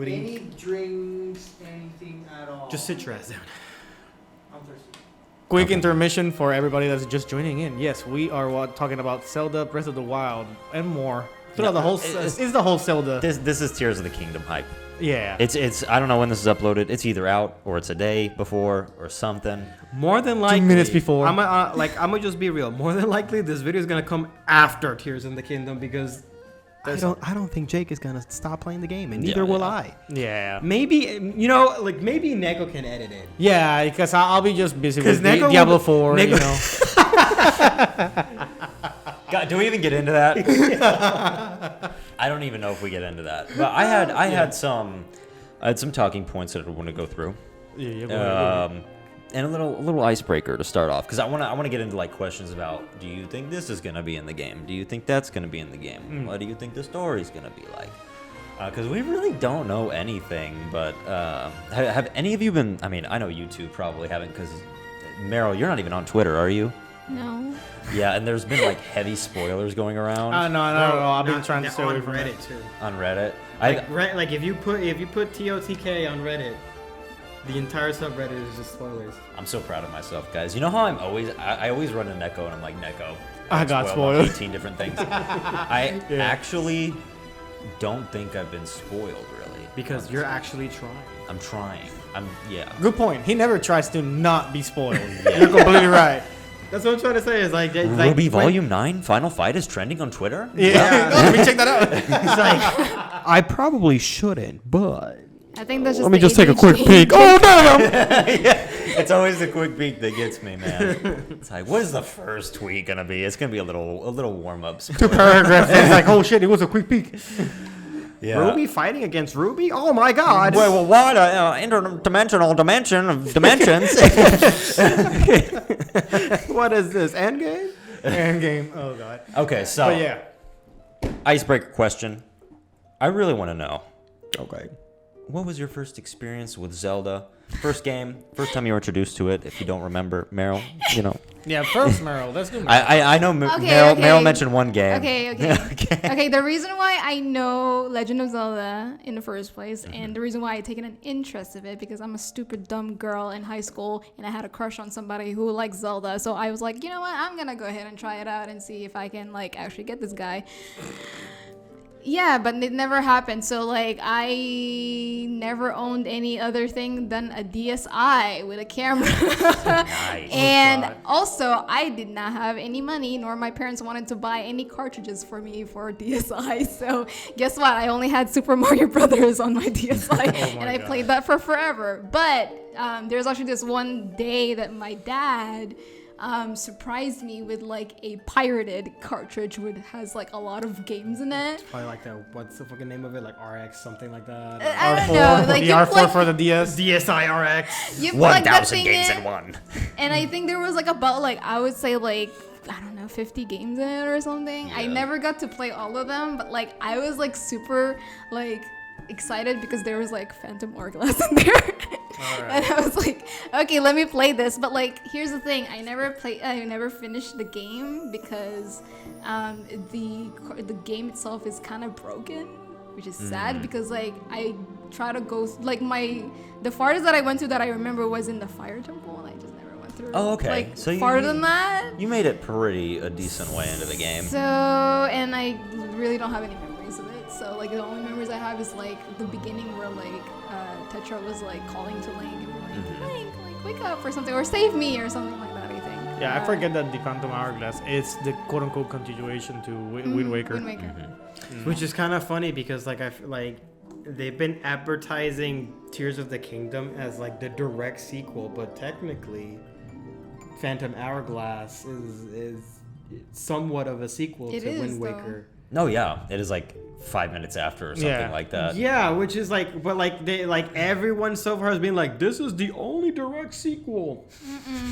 Any drinks, anything at all? Just sit your ass down. I'm thirsty. Quick intermission for everybody that's just joining in. Yes, we are talking about Zelda, Breath of the Wild, and more. Throughout the whole, it's the whole Zelda. This is Tears of the Kingdom hype. Yeah. It's I don't know when this is uploaded. It's either out or it's a day before or something. More than likely, 2 minutes before. I'm gonna just be real. More than likely, this video is gonna come after Tears in the Kingdom because I don't think Jake is gonna stop playing the game, and neither will I. Yeah. Maybe maybe Neko can edit it. Yeah, because I'll be just busy with Neko Diablo 4. You know. God, do we even get into that? I don't even know if we get into that. But I had some talking points that I want to go through. And a little icebreaker to start off, because I want to get into like questions about, do you think this is gonna be in the game? Do you think that's gonna be in the game? What do you think the story's gonna be like? Because we really don't know anything. But have any of you been? I mean, I know you two probably haven't, because Meryl, you're not even on Twitter, are you? No. Yeah, and there's been like heavy spoilers going around. No. I've been trying to stay away from Reddit too. On Reddit. Like if you put TOTK on Reddit, the entire subreddit is just spoilers. I'm so proud of myself, guys. You know how I always run to Neko and I'm like, Neko, I got spoiled on spoiled. 18 different things. I actually don't think I've been spoiled really. Because you're actually trying. I'm trying. Yeah. Good point. He never tries to not be spoiled. You're completely right. That's what I'm trying to say. Is like Ruby Volume 9 Final Fight is trending on Twitter? Yeah. Let me check that out. It's like I probably shouldn't, but I think that's just. let me the just take a quick ADHD. peek. Oh no! Yeah, it's always the quick peek that gets me, man. It's like, what is the first tweet gonna be? It's gonna be a little warm up. 2 paragraphs. It's like, oh shit, it was a quick peek. Yeah. Ruby fighting against Ruby? Oh my god! Well, what interdimensional dimension of dimensions? What is this? Endgame? Endgame. Oh god. Okay, so But yeah. icebreaker question. I really want to know. Okay. What was your first experience with Zelda? First game, first time you were introduced to it. If you don't remember, Meryl, you know. Yeah, first Meryl. Let's do Meryl. I know Meryl mentioned one game. Okay, the reason why I know Legend of Zelda in the first place, and the reason why I taken an interest of it, because I'm a stupid dumb girl in high school, and I had a crush on somebody who likes Zelda, so I was like, you know what, I'm gonna go ahead and try it out and see if I can like actually get this guy. Yeah, but it never happened. So like I never owned any other thing than a DSi with a camera. Nice. And also I did not have any money, nor my parents wanted to buy any cartridges for me for DSi. So guess what? I only had Super Mario Brothers on my DSi, and I played that for forever. But there's actually this one day that my dad surprised me with like a pirated cartridge which has like a lot of games in it. Probably like that. What's the fucking name of it? Like RX something like that. I don't know. Like the you R4 plug, for the DS. DSi RX. you plug that 1,000 thing games in, in one. and I think there was like about like I would say like I don't know 50 games in it or something. I never got to play all of them, but like I was like super like excited because there was like Phantom Hourglass in there. And I was like, okay, let me play this. But like, here's the thing: I never finished the game because the game itself is kind of broken, which is sad because like I try to go like the farthest that I went to that I remember was in the Fire Temple, and I just never went through. Oh, okay. Like So farther than that. You made it a decent way into the game. So, and I really don't have any memories of it. So, like, the only memories I have is, like, the beginning where, like, Tetra was, like, calling to Link and being like, Link, like, wake up or something, or save me or something like that, I think. Yeah, I forget that the Phantom Hourglass is the quote-unquote continuation to Wind Waker. Wind Waker. Which is kind of funny because like they've been advertising Tears of the Kingdom as like the direct sequel, but technically Phantom Hourglass is somewhat of a sequel to Wind Waker. No, yeah, it is like 5 minutes after or something like that. Yeah, which is like, but like they like everyone so far has been like, this is the only direct sequel.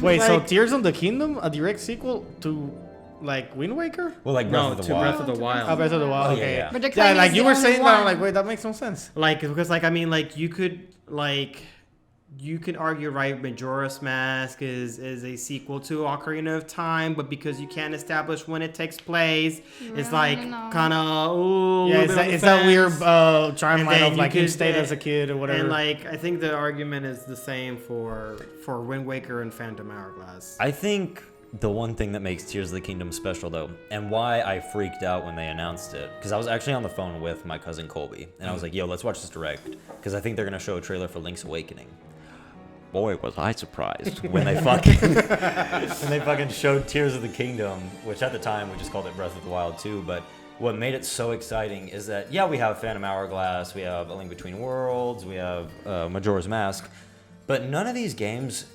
Wait, so Like- Tears of the Kingdom, a direct sequel to like Wind Waker? Well, like Breath of the Wild. Breath of the Wild. Oh, Breath of the Wild. Oh, yeah, Okay. yeah. But they're Yeah, claiming like it's you the were only saying that, I'm one. like, wait, that makes no sense. Like because like I mean like you could like you can argue, right, Majora's Mask is a sequel to Ocarina of Time, but because you can't establish when it takes place, it's like kind of yeah, it's that weird timeline of like him could stayed as a kid or whatever. And like I think the argument is the same for Wind Waker and Phantom Hourglass. I think the one thing that makes Tears of the Kingdom special, though, and why I freaked out when they announced it, because I was actually on the phone with my cousin Colby, and I was like, yo, let's watch this direct, because I think they're going to show a trailer for Link's Awakening. Boy, was I surprised when they fucking showed Tears of the Kingdom, which at the time we just called it Breath of the Wild 2, but what made it so exciting is that, yeah, we have Phantom Hourglass, we have A Link Between Worlds, we have Majora's Mask, but none of these games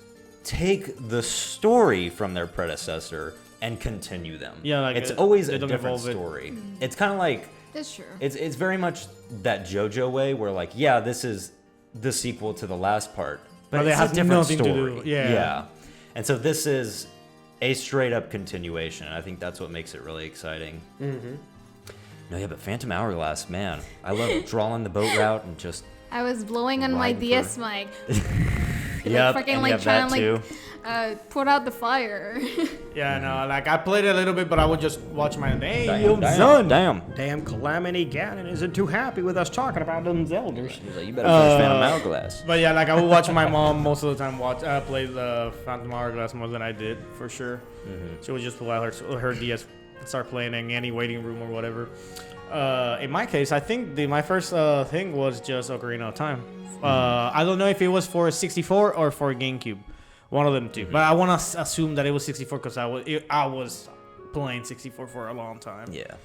take the story from their predecessor and continue them. Yeah, like it's always a don't different evolve it. story. It's kind of like That's true. it's very much that JoJo way where like, yeah, this is the sequel to the last part, but they it's have a different nothing to story. do. Yeah. And so this is a straight up continuation. I think that's what makes it really exciting. Mm-hmm. No, yeah, but Phantom Hourglass, man, I love drawing the boat route and just I was blowing on my Riding DS mic. yeah, Fucking and like you have trying that to too. like put out the fire. Yeah, no, like I played it a little bit, but I would just watch my hey, yo, Damn, son. damn. Damn, Calamity Ganon isn't too happy with us talking about them Zeldas. He's like, you better finish Phantom Hourglass. But yeah, like I would watch my mom most of the time play the Phantom Hourglass more than I did for sure. She would just pull out her DS and start playing in any waiting room or whatever. In my case, I think my first thing was just Ocarina of Time. I don't know if it was for 64 or for GameCube, one of them two. But I want to assume that it was 64 because I was playing 64 for a long time. Yeah.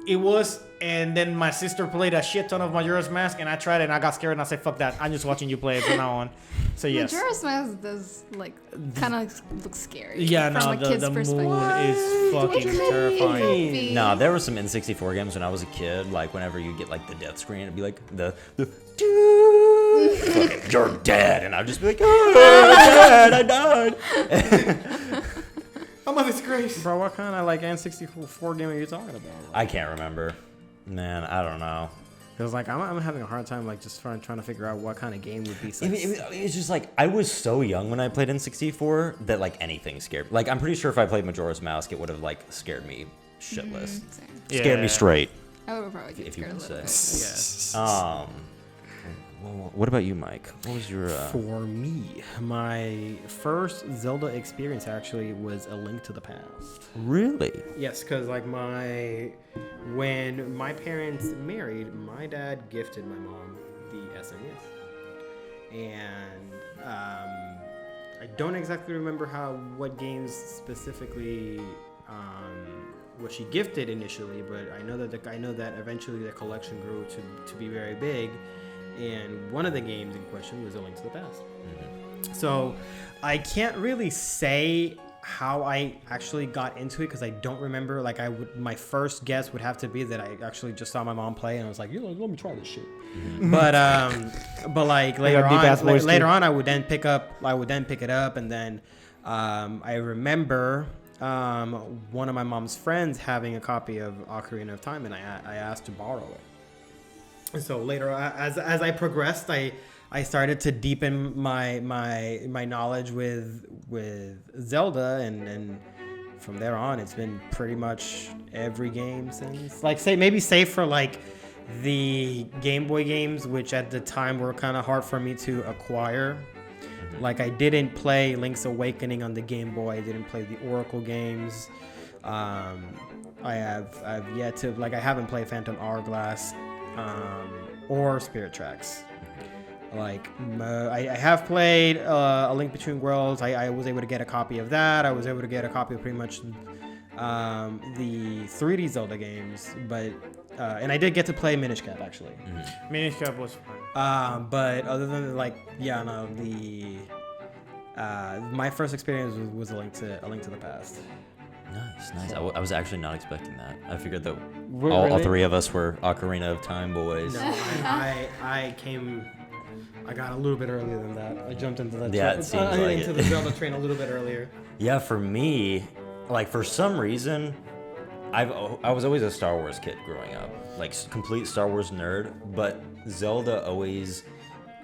It was, and then my sister played a shit ton of Majora's Mask, and I tried it, and I got scared, and I said, "Fuck that! I'm just watching you play it from now on." So yes. Majora's Mask does like kind of look scary. Yeah, from no, a kid's the perspective. moon is fucking It could terrifying. be. No, there were some N64 games when I was a kid. Like whenever you get like the death screen, it'd be like the fucking, you're dead, and I'd just be like, oh, Dad, I died. I'm a disgrace. Bro, what kind of like N64 game are you talking about? I can't remember. Man, I don't know. Because like I'm having a hard time like just trying to figure out what kind of game would be. It's just like I was so young when I played N64 that like anything scared. Like I'm pretty sure if I played Majora's Mask, it would have like scared me shitless. Same. Scared me straight. I would probably get If you scared a would little say. bit. Well, what about you, Mike? What was your? For me, my first Zelda experience actually was A Link to the Past. Really? Yes, because like when my parents married, my dad gifted my mom the SNES, and I don't exactly remember what games specifically what she gifted initially, but I know that eventually the collection grew to be very big. And one of the games in question was A Link to the Past. Mm-hmm. So I can't really say how I actually got into it because I don't remember. Like my first guess would have to be that I actually just saw my mom play and I was like, let me try this shit. Mm-hmm. But like later on, I would then pick it up, and then I remember one of my mom's friends having a copy of Ocarina of Time, and I asked to borrow it. So later, as I progressed, I started to deepen my knowledge with Zelda, and from there on, it's been pretty much every game since. Like save for like the Game Boy games, which at the time were kind of hard for me to acquire. Like I didn't play Link's Awakening on the Game Boy. I didn't play the Oracle games. I've yet to I haven't played Phantom Hourglass. Or Spirit Tracks. Like I have played A Link Between Worlds. I was able to get a copy of that. I was able to get a copy of pretty much the 3D Zelda games, but and I did get to play Minish Cap actually. Mm-hmm. Minish Cap was fun. But other than my first experience was A Link to the Past. Nice. I was actually not expecting that. I figured that Really? all three of us were Ocarina of Time boys. No, I got a little bit earlier than that. I jumped into the the Zelda train a little bit earlier. Yeah, for me, like for some reason, I was always a Star Wars kid growing up, like complete Star Wars nerd. But Zelda always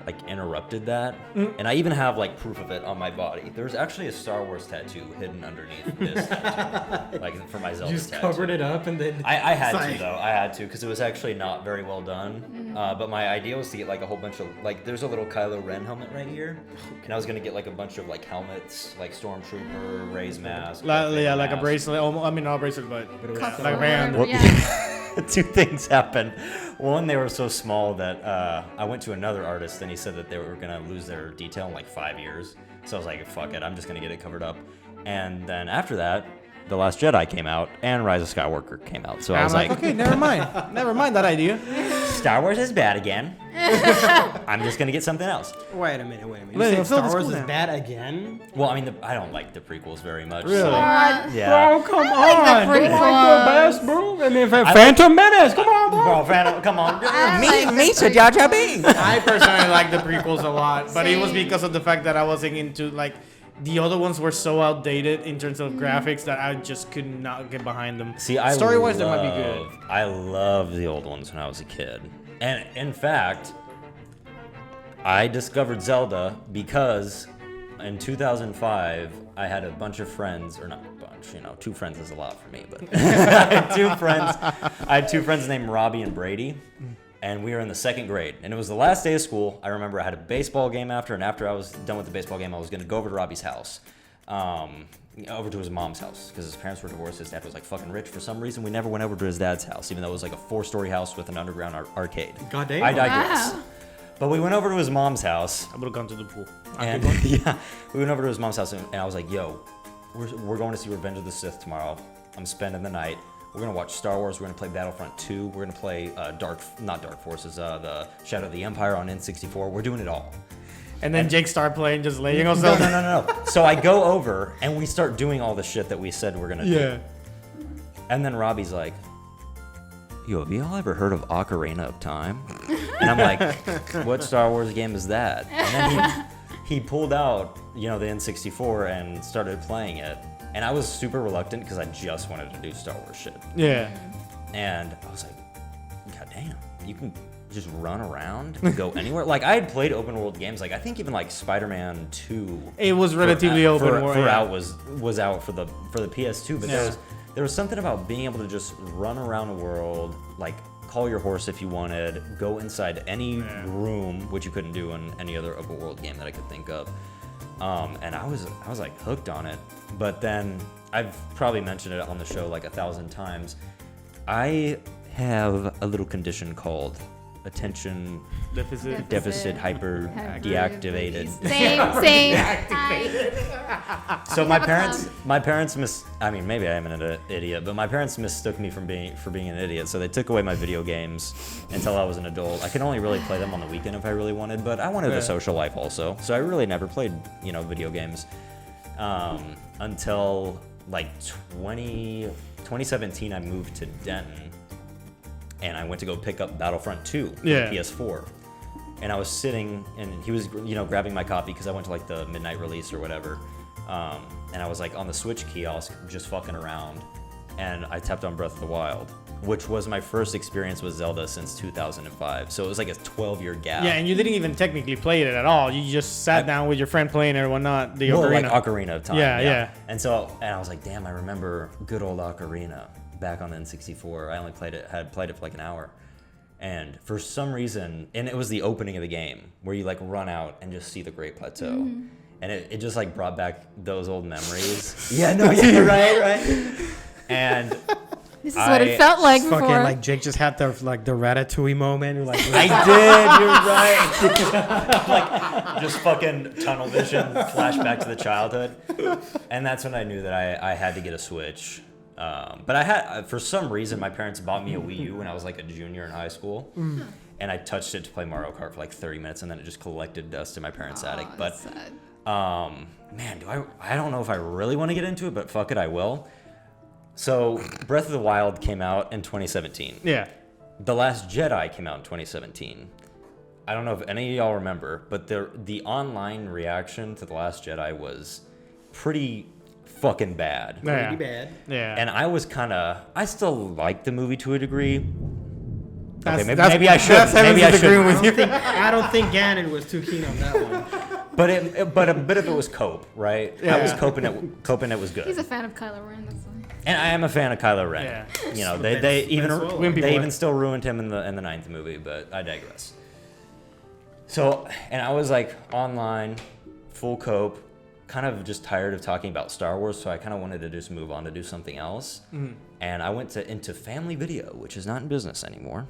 like interrupted that, and I even have like proof of it on my body. There's actually a Star Wars tattoo hidden underneath this tattoo, like for my Zelda You just tattoo. covered it up and then. I had Sorry. to though. I had to because it was actually not very well done. But my idea was to get like a whole bunch of like there's a little Kylo Ren helmet right here, and I was gonna get like a bunch of like helmets, like Stormtrooper, Ray's mask. Darth Vader like a mask. bracelet. I mean, not a bracelet, but Cuff like a or band. whatever, yeah. Two things happened. One, they were so small that I went to another artist and he said that they were gonna lose their detail in like 5 years. So I was like, fuck it, I'm just gonna get it covered up. And then after that, The Last Jedi came out and Rise of Skywalker came out. So I was like, okay, never mind that idea. Star Wars is bad again. I'm just gonna get something else. Wait a minute. You Wait, said fill Star the Wars school is down. bad again? Well, I mean, I don't like the prequels very much. Really? So, What? yeah. Oh, come I like on. the You like prequels. the best, bro. I mean, Phantom Menace. Come on, bro. Bro, Phantom, come on. I like Me, the Sir Jar Jar Binks. I personally like the prequels a lot, but it was Same. because of the fact that I wasn't into like the other ones were so outdated in terms of graphics that I just could not get behind them. See, I Story-wise, they might be good. I loved the old ones when I was a kid. And in fact, I discovered Zelda because in 2005, I had a bunch of friends, or not a bunch, 2 friends is a lot for me, but I had two friends named Robbie and Brady, and we were in the 2nd grade, and it was the last day of school. I remember I had a baseball game after, and after I was done with the baseball game, I was going to go over to Robbie's house. Over to his mom's house because his parents were divorced. His dad was like fucking rich for some reason. We never went over to his dad's house, even though it was like a 4-story house with an underground arcade. Goddamn. I digress. Wow. But we went over to his mom's house, I would have gone to the pool. and yeah, we went over to his mom's house, and I was like, "Yo, we're going to see Revenge of the Sith tomorrow. I'm spending the night. We're gonna watch Star Wars. We're gonna play Battlefront 2. We're gonna play not Dark Forces, the Shadow of the Empire on N64. We're doing it all." And then Jake started playing, just laying on No, something. no. So I go over and we start doing all the shit that we said we're gonna do. Yeah. And then Robbie's like, "Yo, have you all ever heard of Ocarina of Time?" And I'm like, "What Star Wars game is that?" And then he pulled out, the N64 and started playing it. And I was super reluctant because I just wanted to do Star Wars shit. Yeah. And I was like, "God damn, you can just run around and go anywhere." Like I had played open world games, like I think even like Spider-Man 2. It was relatively open world. For Yeah. out was out for the PS2, but Yeah. there was something about being able to just run around the world, like call your horse if you wanted, go inside any room, which you couldn't do in any other open world game that I could think of. And I was like hooked on it. But then I've probably mentioned it on the show like 1,000 times. I have a little condition called attention deficit hyper deactivated. Same. Hi. So We my have a parents maybe I am an idiot, but my parents mistook me for being an idiot. So they took away my video games until I was an adult. I could only really play them on the weekend if I really wanted, but I wanted a social life also. So I really never played, video games until like 2017. I moved to Denton. And I went to go pick up Battlefront 2 for Yeah. PS4. And I was sitting, and he was, grabbing my copy because I went to like the midnight release or whatever. And I was like on the Switch kiosk, just fucking around. And I tapped on Breath of the Wild, which was my first experience with Zelda since 2005. So it was like a 12-year gap. Yeah, and you didn't even technically play it at all. You just sat down with your friend playing it or whatnot. The Well, Ocarina. like Ocarina of Time. Yeah. And I was like, damn, I remember good old Ocarina back on the N64. I only had played it for like an hour. And for some reason, and it was the opening of the game where you like run out and just see the Great Plateau. Mm-hmm. And it just like brought back those old memories. Yeah, no, yeah, right. And This is what it felt like before. Fucking like Jake just had the Ratatouille moment. You're like, I did, you're right. Like just fucking tunnel vision, flashback to the childhood. And that's when I knew that I had to get a Switch. But I had, for some reason, my parents bought me a Wii U when I was like a junior in high school. And I touched it to play Mario Kart for like 30 minutes, and then it just collected dust in my parents' attic. But That's sad. man, I don't know if I really want to get into it, but fuck it, I will. So Breath of the Wild came out in 2017. Yeah. The Last Jedi came out in 2017. I don't know if any of y'all remember, but the online reaction to The Last Jedi was pretty fucking bad. Yeah. pretty bad. Yeah. And I still like the movie to a degree. Okay, maybe I should. Maybe I should. with you. I don't think Ganon was too keen on that one. But a bit of it was cope, right? I was coping it was good. He's a fan of Kylo Ren. That's why. And I am a fan of Kylo Ren. Yeah. You know, they Wimpy even boy. still ruined him in the 9th movie, but I digress. So, and I was like online, full cope, kind of just tired of talking about Star Wars, so I kind of wanted to just move on to do something else. And I went into Family Video, which is not in business anymore,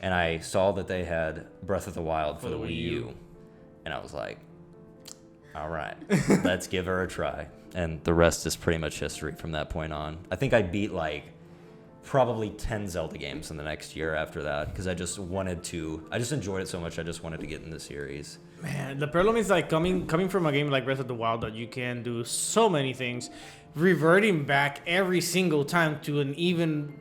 and I saw that they had Breath of the Wild for the Wii U, and I was like, all right, let's give her a try. And the rest is pretty much history from that point on. I think I beat like probably 10 Zelda games in the next year after that because I just enjoyed it so much. I just wanted to get in the series. Man, the problem is like coming from a game like Breath of the Wild that you can do so many things, reverting back every single time to an even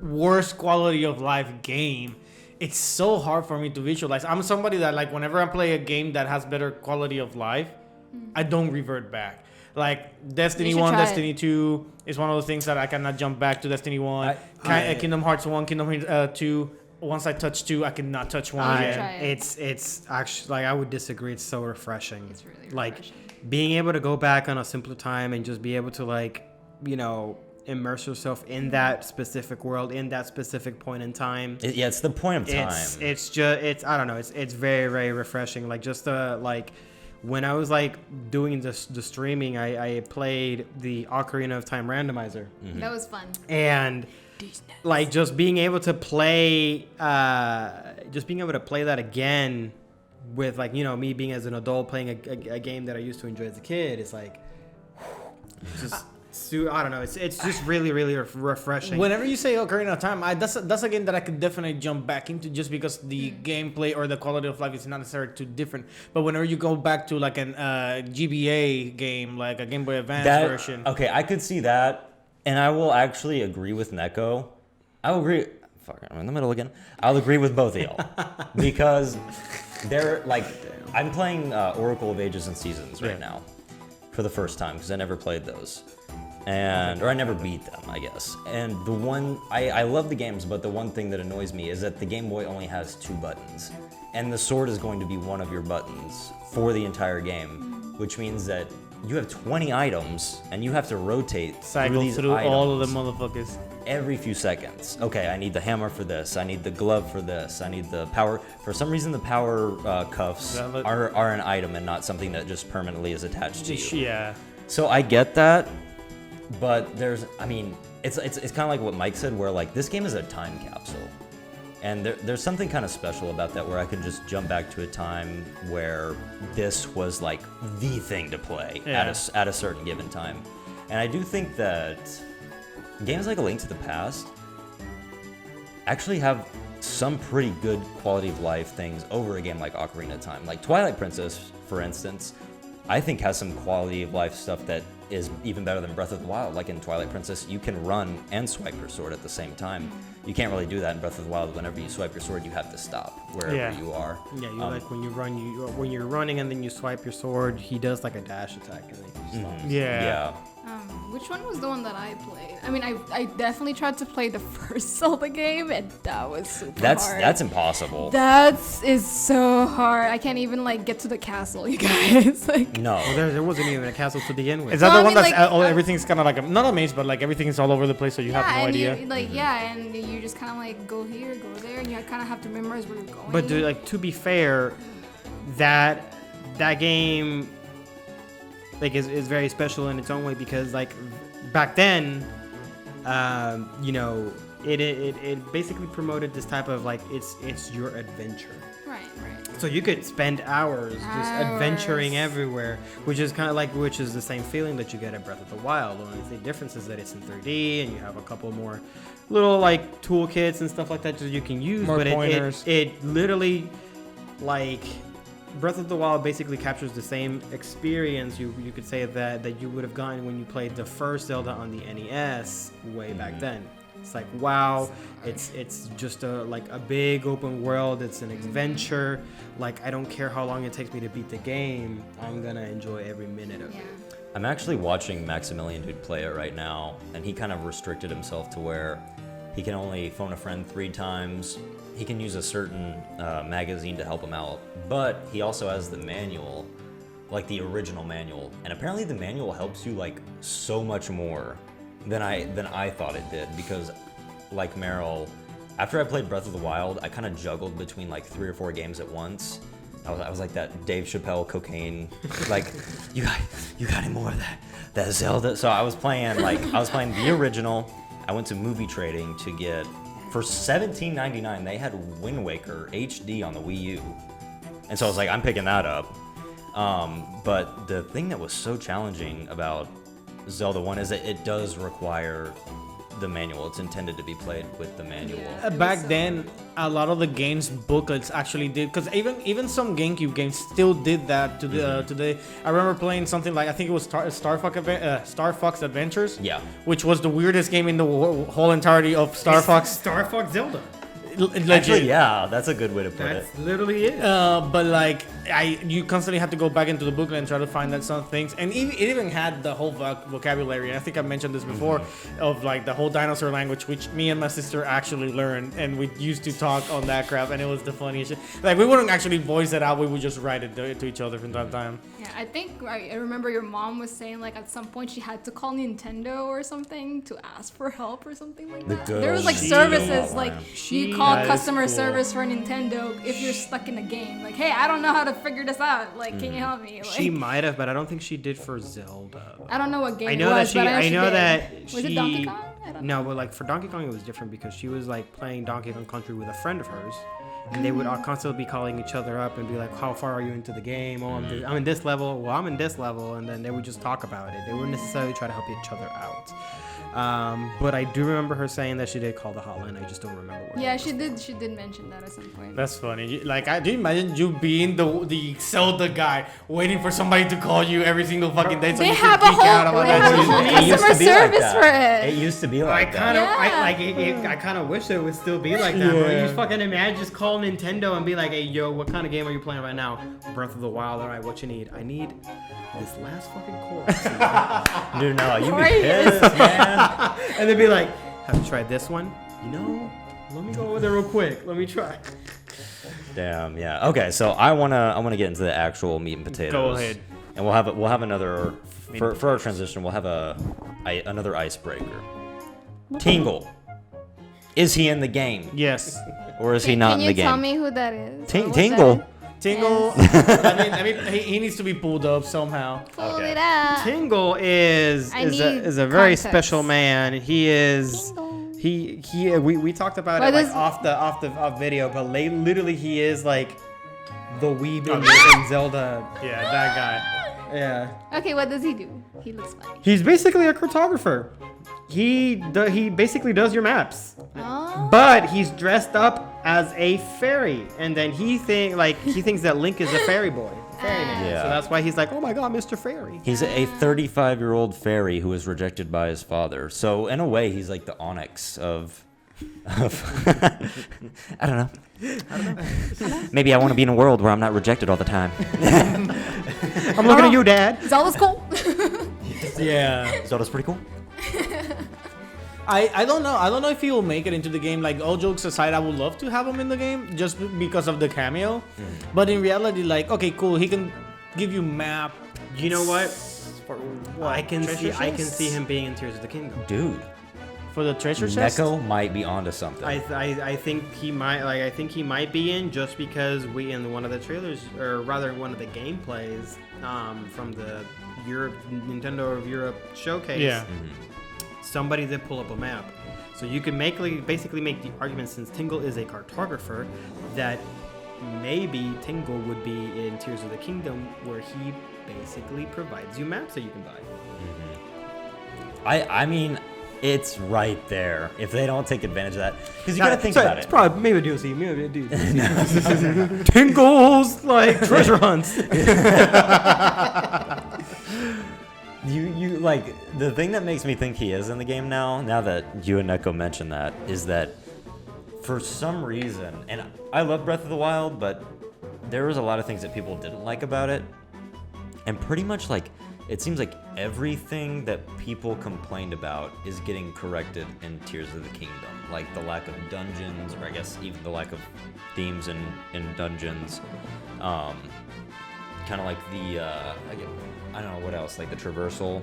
worse quality of life game. It's so hard for me to visualize. I'm somebody that like whenever I play a game that has better quality of life, I don't revert back. Like Destiny 1, Destiny 2 is one of those things that I cannot jump back to. Destiny 1, Kingdom Hearts 1, Kingdom Hearts 2. Once I touch 2, I cannot touch 1 again. It's actually like I would disagree. It's so refreshing. It's really like refreshing. being able to go back on a simpler time and just be able to like, you know, immerse yourself in that specific world in that specific point in time. It's the point of time. It's I don't know. It's very, very refreshing. Like just like. When I was like doing the streaming, I played the Ocarina of Time randomizer. Mm-hmm. That was fun. And like just being able to play that again with like, you know, me being as an adult playing a game that I used to enjoy as a kid, it's like just I don't know. It's just really, really refreshing. Whenever you say Ocarina of Time, that's a game that I could definitely jump back into just because the gameplay or the quality of life is not necessarily too different. But whenever you go back to like an GBA game, like a Game Boy Advance version. Okay, I could see that. And I will actually agree with Neko. I'll agree. Fuck, I'm in the middle again. I'll agree with both of y'all. Because they're like, I'm playing Oracle of Ages and Seasons right now for the first time because I never played those. Or I never beat them, I guess. And the one, I love the games, but the one thing that annoys me is that the Game Boy only has 2 buttons. And the sword is going to be one of your buttons for the entire game, which means that you have 20 items and you have to rotate Cycle through all of the motherfuckers. Every few seconds. Okay, I need the hammer for this. I need the glove for this. I need the power. For some reason, the power cuffs are an item and not something that just permanently is attached to you. Yeah. So I get that. But it's kind of like what Mike said, where like this game is a time capsule, and there's something kind of special about that, where I can just jump back to a time where this was like the thing to play at a certain given time, and I do think that games like A Link to the Past actually have some pretty good quality of life things over a game like Ocarina of Time, like Twilight Princess, for instance. I think has some quality of life stuff that is even better than Breath of the Wild. Like in Twilight Princess, you can run and swipe your sword at the same time. You can't really do that in Breath of the Wild. Whenever you swipe your sword, you have to stop wherever you are. Yeah, like when you're running and then you swipe your sword, he does like a dash attack and then he stops. Yeah. Which one was the one that I played? I mean, I definitely tried to play the first Zelda game, and that was super hard. That's impossible. That is so hard. I can't even like get to the castle, you guys. Like, No. Well, there wasn't even a castle to begin with. Is that Well, the I one mean, that's like, everything's kind of like not a maze, but like everything's all over the place, so you have no and idea. you, like and you just kind of like go here, go there, and you kind of have to memorize where you're going. But dude, like to be fair, that game like is very special in its own way because like back then, you know, it basically promoted this type of like it's your adventure. Right. So you could spend hours just adventuring everywhere, which is kind of like which is the same feeling that you get at Breath of the Wild. The only difference is that it's in 3D and you have a couple more little like toolkits and stuff like that that you can use. More but pointers. It literally like Breath of the Wild basically captures the same experience you could say that you would have gotten when you played the first Zelda on the NES way back then. It's like wow, it's just a big open world. It's an adventure. Like I don't care how long it takes me to beat the game. I'm gonna enjoy every minute of it. I'm actually watching Maximilian Dude play it right now, and he kind of restricted himself to where He can only phone a friend 3 times. He can use a certain magazine to help him out. But he also has the manual, like the original manual. And apparently the manual helps you like so much more than I thought it did. Because like Meryl, after I played Breath of the Wild, I kind of juggled between like 3 or 4 games at once. I was like that Dave Chappelle cocaine, like, you got any more of that Zelda? So I was playing the original. I went to movie trading to get, for $17.99, they had Wind Waker HD on the Wii U. And so I was like, I'm picking that up. But the thing that was so challenging about Zelda 1 is that it does require the manual. It's intended to be played with the manual. Yeah. Back then, a lot of the games booklets actually did, because even some GameCube games still did that to the today. I remember playing something like, I think it was Star Fox Adventures. Yeah. Which was the weirdest game in the whole entirety of Star Fox. Star Fox Zelda. Actually, yeah, that's a good way to put it. That's literally it. But like, you constantly had to go back into the booklet and try to find that some things, and it even had the whole vocabulary. And I think I mentioned this before, of like the whole dinosaur language, which me and my sister actually learned, and we used to talk on that crap, and it was the funniest shit. Like, we wouldn't actually voice it out; we would just write it to each other from time to time. Yeah, I think I remember your mom was saying like at some point she had to call Nintendo or something to ask for help or something like that. There was like services like you call customer service for Nintendo if you're stuck in a game. Like, hey, I don't know how to figure this out. Like, can you help me? Like, She might have, but I don't think she did for Zelda. I don't know what game I know it was, that she. but I know did. that Was she. it Donkey Kong? I don't know. No, but like for Donkey Kong, it was different because she was like playing Donkey Kong Country with a friend of hers, and they would all constantly be calling each other up and be like, "How far are you into the game? Oh, I'm in this level. Well, I'm in this level," and then they would just talk about it. They wouldn't necessarily try to help each other out. But I do remember her saying that she did call the hotline. I just don't remember what. Yeah, she did. She did mention that at some point. That's funny. Like, do you imagine you being the Zelda guy, waiting for somebody to call you every single fucking day so They you have can a geek out whole, about they have a that whole shit? It used to customer be like service that. for it. It used to be I like kind of, Yeah. I kind of wish it would still be like that, bro. You just fucking imagine just call Nintendo and be like, "Hey, yo, what kind of game are you playing right now? Breath of the Wild. All right, what you need? I need this last fucking chorus." Dude, no, you'd be Glorious. pissed, man. And they'd be like, "Have you tried this one? You know, let me go over there real quick. Let me try." Damn, yeah. Okay, so I wanna get into the actual meat and potatoes. Go ahead. And we'll have another for our transition. We'll have another icebreaker. Tingle, is he in the game Yes. or is he not Can in the you tell game? me who that is? Or what Tingle. that Tingle. I mean, he needs to be pulled up somehow. is? Pull Okay. it up. Tingle is I a need very context. special man. He is. Tingle. We talked about What it like is- off video, but literally he is like the Weeb in Zelda. Yeah, that guy. Yeah. Okay, what does he do? He looks funny. He's basically a cartographer. He basically does your maps, Oh. but he's dressed up as a fairy, and then he thinks that Link is a fairy boy, ferryman. Yeah. So that's why he's like, "Oh my God, Mr. Fairy." He's a 35-year-old fairy who was rejected by his father. So in a way, he's like the Onyx of I don't know. Maybe I want to be in a world where I'm not rejected all the time. I'm looking at you, Dad. Zelda's cool. Yeah. So that's pretty cool. I don't know. I don't know if he will make it into the game. Like, all jokes aside, I would love to have him in the game just because of the cameo. But in reality, like, okay, cool. He can give you map. You know what? For I can treasure see chests? him being in Tears of the Kingdom. Dude, For the treasure chest? Neko might be onto something. I think he might be in just because we in one of the trailers, or rather one of the gameplays from the Nintendo of Europe showcase. Yeah. Somebody did pull up a map, so you can basically make the argument, since Tingle is a cartographer, that maybe Tingle would be in Tears of the Kingdom, where he basically provides you maps that you can buy. I mean, it's right there. If they don't take advantage of that, because you gotta think about It's it. probably maybe a DLC, maybe a DLC. Tingle's like treasure hunts. You like, the thing that makes me think he is in the game now that you and Neko mentioned that, is that for some reason, and I love Breath of the Wild, but there was a lot of things that people didn't like about it, and pretty much like, it seems like everything that people complained about is getting corrected in Tears of the Kingdom. like the lack of dungeons, or I guess even the lack of themes in dungeons. Kind of like the I don't know what else, like the traversal.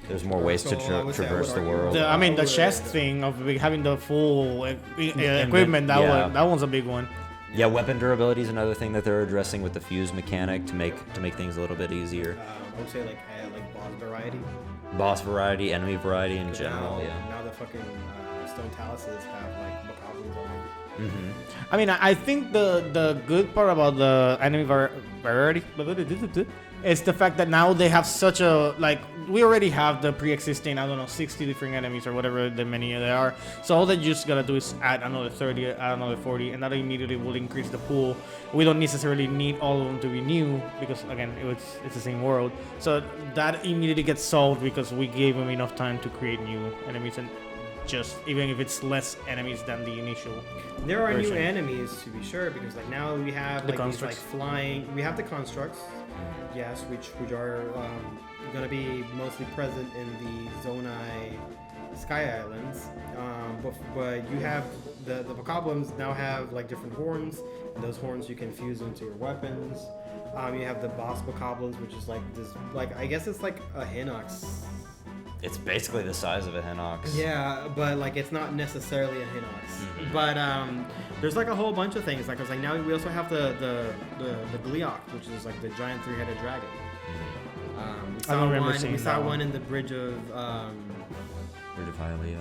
There's more ways to traverse the world. The chest thing of having the full equipment, that one's a big one. Yeah, weapon durability is another thing that they're addressing with the fuse mechanic to make things a little bit easier. I would say like boss variety. Boss variety, enemy variety in general. Now the fucking stone taluses have like bokoblins on them. Mm-hmm. I mean, I think the good part about the enemy variety is the fact that now they have such a, like, we already have the pre-existing, I don't know, 60 different enemies or whatever the many there are. So all that you just gotta do is add another 30, add another 40, and that immediately will increase the pool. We don't necessarily need all of them to be new because, again, it's the same world. So that immediately gets solved because we gave them enough time to create new enemies, and just even if it's less enemies than the initial. There are version. new enemies to be sure, because like now we have The like these like constructs. flying. We have the constructs, yes, which are going to be mostly present in the Zonai Sky Islands. But you have the bokoblins now have like different horns, and those horns you can fuse into your weapons. You have the boss bokoblins, which is like this, like I guess it's like a Hinox. It's basically the size of a Hinox. Yeah, but like it's not necessarily a Hinox. Mm-hmm. But there's like a whole bunch of things. Like I was like, now we also have the Gleeok, which is like the giant three-headed dragon. I don't remember seeing We that saw one. one in the Bridge of Bridge of Hylia.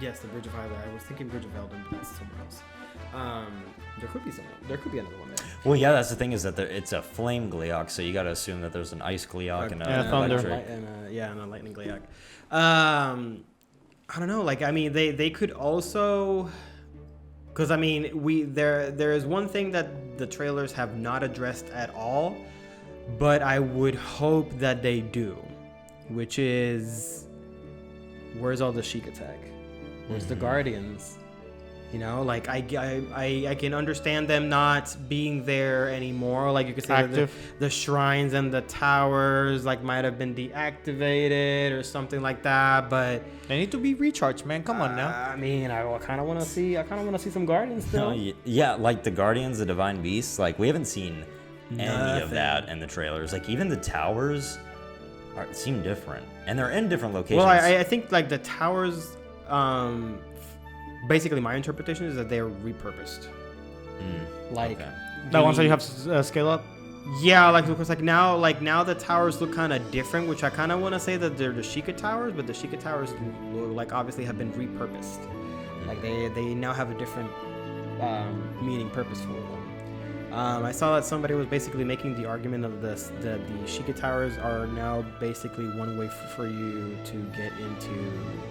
yes, the Bridge of Hylia. I was thinking Bridge of Elden, but that's somewhere else. There could be someone. There could be another one there. Well, yeah, that's the thing, is that it's a flame Gleeok, so you got to assume that there's an ice Gleeok and Yeah, a thunder. electric. And a lightning Gleeok. I don't know. Like, I mean, they could also, because I mean, there is one thing that the trailers have not addressed at all, but I would hope that they do, which is, where's all the Sheik attack? Where's the Guardians? You know, like I can understand them not being there anymore. Like you could say that the shrines and the towers like might have been deactivated or something like that. But They need to be recharged, man. Come on now. I mean, I kind of want to see. I kind of want to see some Guardians still. Yeah, like the Guardians, the Divine Beasts, like we haven't seen any of Nothing. that in the trailers. Like even the towers seem different, and they're in different locations. Well, I think like the towers. Basically, my interpretation is that they're repurposed. Like okay. That one, so you have scale up. yeah, like because like now the towers look kind of different, which I kind of want to say that they're the Sheikah towers, but the Sheikah towers like obviously have been repurposed. Like they now have a different meaning purpose for them. I saw that somebody was basically making the argument of this that the Sheikah towers are now basically one way for you to get into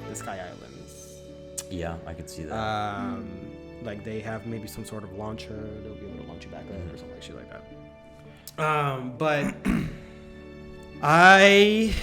the Sky Islands. Yeah, I could see that. Like they have maybe some sort of launcher, they'll be able to launch you back up or something like shit like that. But I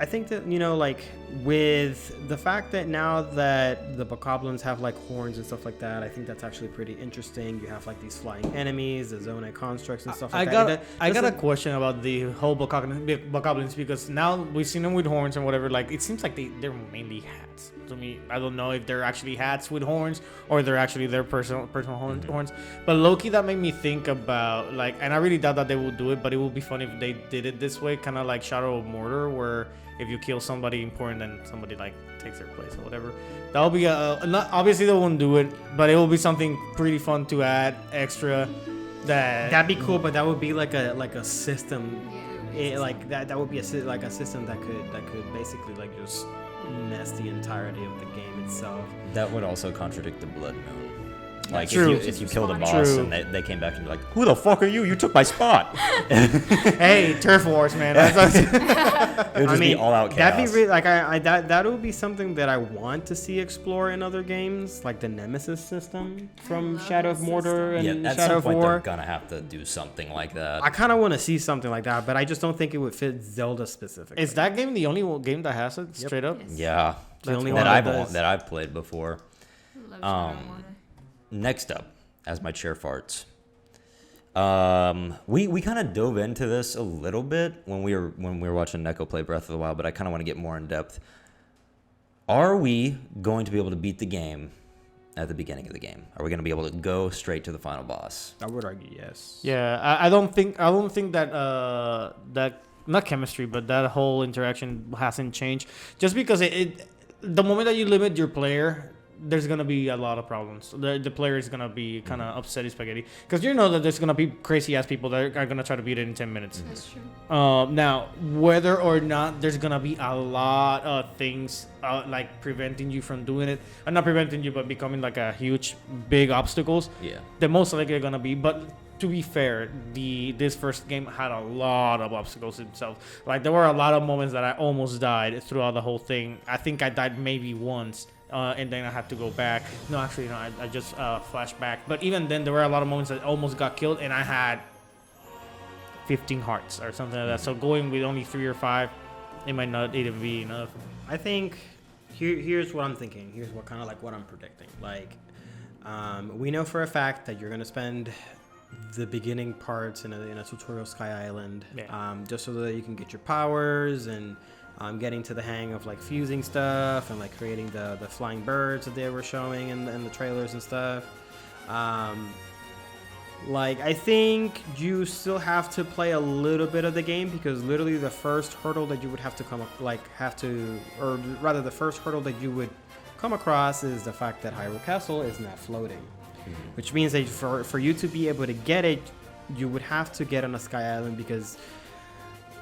think that, you know, like with the fact that now that the bokoblins have like horns and stuff like that, I think that's actually pretty interesting. You have like these flying enemies, the Zonai constructs and stuff like that. I got a question about the whole bokoblins because now we've seen them with horns and whatever. Like it seems like they're mainly hats. To me, I don't know if they're actually hats with horns or they're actually their personal horns. But low-key, that made me think about like, and I really doubt that they will do it, but it would be fun if they did it this way, kind of like Shadow of Mordor, where if you kill somebody important, then somebody like takes their place or whatever. That'll be not, obviously they won't do it, but it will be something pretty fun to add extra. That'd be cool, but that would be like a system. Like that would be a system that could basically like just mess the entirety of the game itself. That would also contradict the Blood Moon. Like True. if you killed a boss True. and they came back and be like, "Who the fuck are you? You took my spot." Hey, turf wars, man. That's It would just be all out chaos. That'd be really like that would be something that I want to see explore in other games, like the Nemesis system from Shadow of Mordor and at Shadow some of point War. they're gonna have to do something like that. I kind of want to see something like that, but I just don't think it would fit Zelda specifically. Is that game the only game that has it straight up? Yeah, The only that one I've that does. that I've played before. Love Shadow of Mordor. Next up, as my chair farts. We kind of dove into this a little bit when we were watching Neko play Breath of the Wild, but I kind of want to get more in depth. Are we going to be able to beat the game at the beginning of the game? Are we going to be able to go straight to the final boss? I would argue yes. Yeah, I don't think that that not chemistry, but that whole interaction hasn't changed. Just because the moment that you limit your player, there's gonna be a lot of problems. The player is gonna be kind of upset spaghetti because you know that there's gonna be crazy ass people that are gonna try to beat it in 10 minutes. That's true. Now, whether or not there's gonna be a lot of things like preventing you from doing it, not preventing you, but becoming like a huge, big obstacles. Yeah. The most likely gonna be, but to be fair, this first game had a lot of obstacles itself. Like there were a lot of moments that I almost died throughout the whole thing. I think I died maybe once. And then I had to go back. No, actually, no, I just flashed back. But even then, there were a lot of moments that I almost got killed, and I had 15 hearts or something like that. So going with only 3 or 5, it might not even be enough. I think here's what I'm thinking. Here's what kind of like what I'm predicting. Like, we know for a fact that you're gonna spend the beginning parts in a tutorial Sky Island, just so that you can get your powers and getting to the hang of like fusing stuff and like creating the flying birds that they were showing in the trailers and stuff. Like I think you still have to play a little bit of the game because literally the first hurdle that you would have to the first hurdle that you would come across is the fact that Hyrule Castle is not floating, which means that for you to be able to get it, you would have to get on a Sky Island because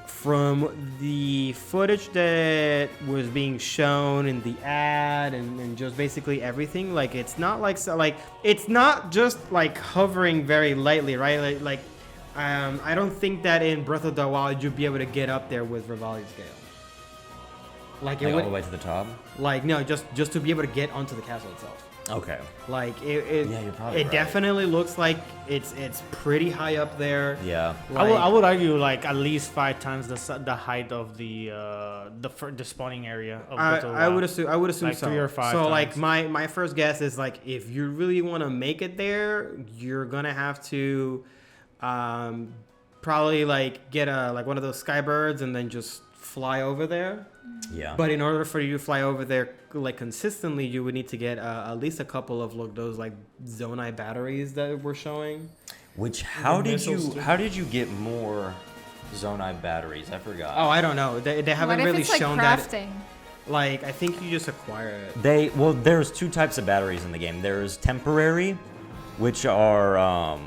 from the footage that was being shown in the ad and just basically everything, like it's not it's not just like hovering very lightly, right? I don't think that in Breath of the Wild you'd be able to get up there with Rivali's Gale. Like all the way to the top? Like no, just to be able to get onto the castle itself. Okay. Like yeah, you're probably it right. definitely looks like it's pretty high up there. Yeah. I would argue like at least 5 times the height of the spawning area of Breath of the I Wild. would assume Like so. 3 or 5 So times. like my first guess is like if you really want to make it there, you're gonna have to probably like get one of those skybirds and then just fly over there. Yeah. But in order for you to fly over there like consistently, you would need to get at least a couple of those like Zonai batteries that we're showing. Which how did you get more Zonai batteries? I forgot. Oh, I don't know. They haven't What if really it's like shown crafting? Like I think you just acquire it. There's 2 types of batteries in the game. There's temporary, which are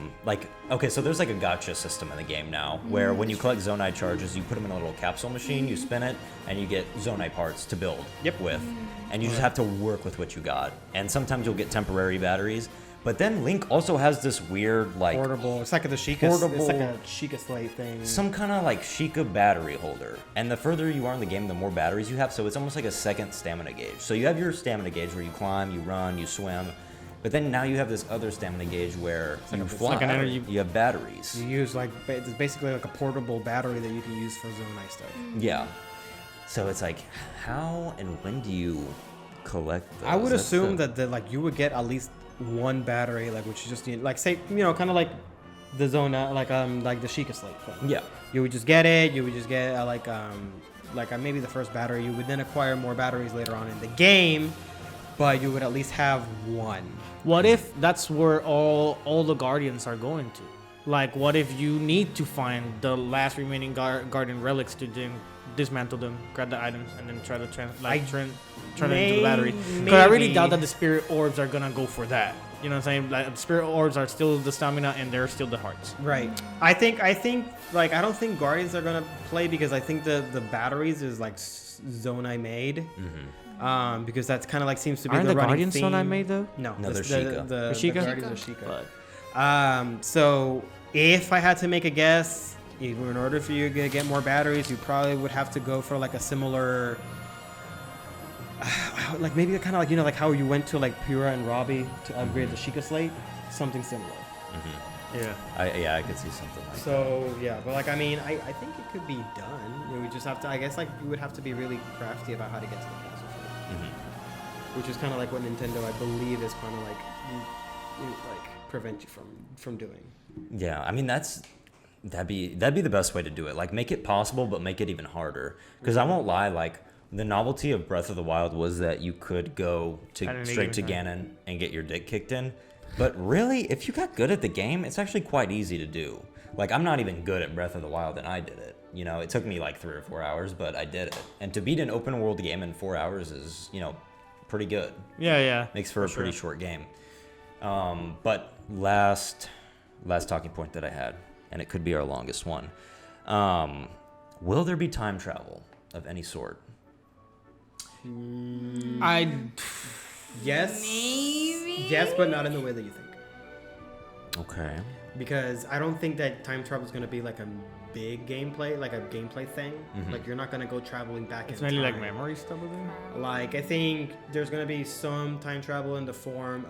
okay, so there's like a gacha system in the game now where when you collect Zonai charges, you put them in a little capsule machine, you spin it, and you get Zonai parts to build with. And you just have to work with what you got. And sometimes you'll get temporary batteries. But then Link also has this weird like Portable. It's like the Sheikah. Portable- It's like a Sheikah Slate thing. some kind of like Sheikah battery holder. And the further you are in the game, the more batteries you have. So it's almost like a second stamina gauge. So you have your stamina gauge where you climb, you run, you swim. But then now you have this other stamina gauge where you fly. like an energy- You have batteries. You use it's basically like a portable battery that you can use for Zonai stuff. Yeah. So it's like, how and when do you collect those? I would That's assume the- that like you would get at least one battery, like which you just need, like say kind of like the Zona, like the Sheikah Slate thing. Yeah. You would just get it. You would just get maybe the first battery. You would then acquire more batteries later on in the game, but you would at least have one. What if that's where all the guardians are going to? Like, what if you need to find the last remaining guardian relics to then dismantle them, grab the items, and then try to turn them into the battery? Because I really doubt that the spirit orbs are gonna go for that. You know what I'm saying? Like, the spirit orbs are still the stamina, and they're still the hearts. Right. I think like I don't think guardians are gonna play because I think the batteries is like Zonai made. Because that's kind of like seems to be Aren't the the running guardians theme. Zonai made though? No, No, they're the Sheikah. The Sheikah? guardians are Sheikah. But So if I had to make a guess, in order for you to get more batteries, you probably would have to go for like a similar, like maybe kind of like like how you went to like Pura and Robbie to upgrade the Sheikah Slate, something similar. yeah. I could see something like that. So yeah, but like I mean, I think it could be done. You would just have to, I guess, like you would have to be really crafty about how to get to the castle first, which is kind of like what Nintendo, I believe, is kind of like prevent you from doing. Yeah, I mean that'd be the best way to do it. Like make it possible, but make it even harder. Because I won't lie, like The novelty of Breath of the Wild was that you could go At any straight to given time. Ganon and get your dick kicked in. But really, if you got good at the game, it's actually quite easy to do. Like, I'm not even good at Breath of the Wild, and I did it. You know, it took me like 3 or 4 hours, but I did it. And to beat an open world game in 4 hours is, you know, pretty good. Yeah. Makes for a pretty short game. But last talking point that I had, and it could be our longest one. Will there be time travel of any sort? Yes. Maybe. Yes, but not in the way that you think. Okay. Because I don't think that time travel is going to be like a big gameplay, like a gameplay thing. Like you're not going to go traveling back It's in mainly time. like memory stuff with it. Like I think there's going to be some time travel in the form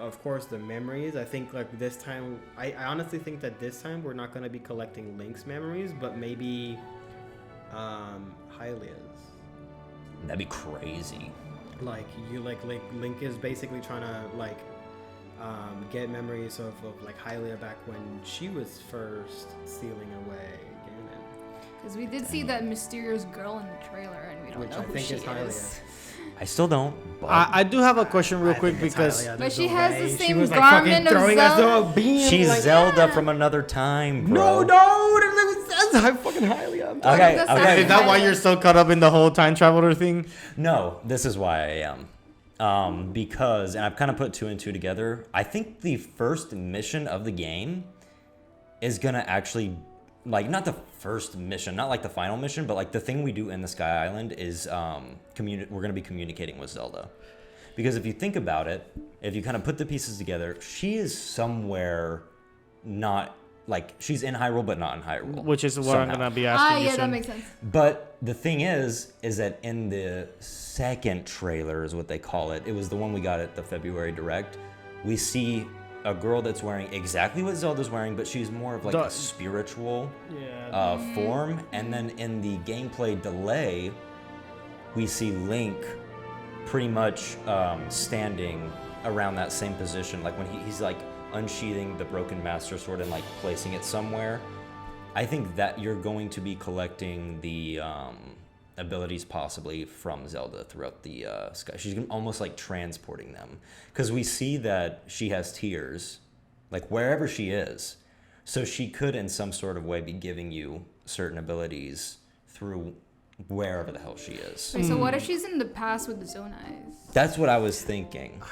of course, the memories. I think like this time, I honestly think that this time we're not going to be collecting Link's memories, but maybe Hylia's. That'd be crazy. Like you Link is basically trying to like get memories of like Hylia back when she was first stealing away Ganon. Because we did see that mysterious girl in the trailer, and we don't Which know I who think she is Hylia. is. I still don't. But I do have a question real I quick think it's because Hylia. But There's she no has way. the She same was, like, garment fucking of throwing us to Zelda. a beam. she's like, Zelda from another time, bro. No, that's fucking Hylia. I'm telling Okay, you. That's okay. is that why you're so caught up in the whole time traveler thing? No, this is why I am. Because, and I've kind of put 2 and 2 together, I think the first mission of the game is going to actually, like, not the first mission, not like the final mission, but like the thing we do in the Sky Island is we're going to be communicating with Zelda. Because if you think about it, if you kind of put the pieces together, she is somewhere not, like, she's in Hyrule, but not in Hyrule. Which is what I'm somehow. gonna be asking you Yeah, soon. that makes sense. But the thing is that in the second trailer is what they call it. It was the one we got at the February Direct. We see a girl that's wearing exactly what Zelda's wearing, but she's more of like a spiritual form. And then in the gameplay delay, we see Link pretty much standing around that same position. Like when he's like unsheathing the broken Master Sword and like placing it somewhere. I think that you're going to be collecting the abilities possibly from Zelda throughout the sky. She's almost like transporting them. Because we see that she has tears, like wherever she is. So she could in some sort of way be giving you certain abilities through wherever the hell she is. Wait, so what if she's in the past with the Zonais? That's what I was thinking.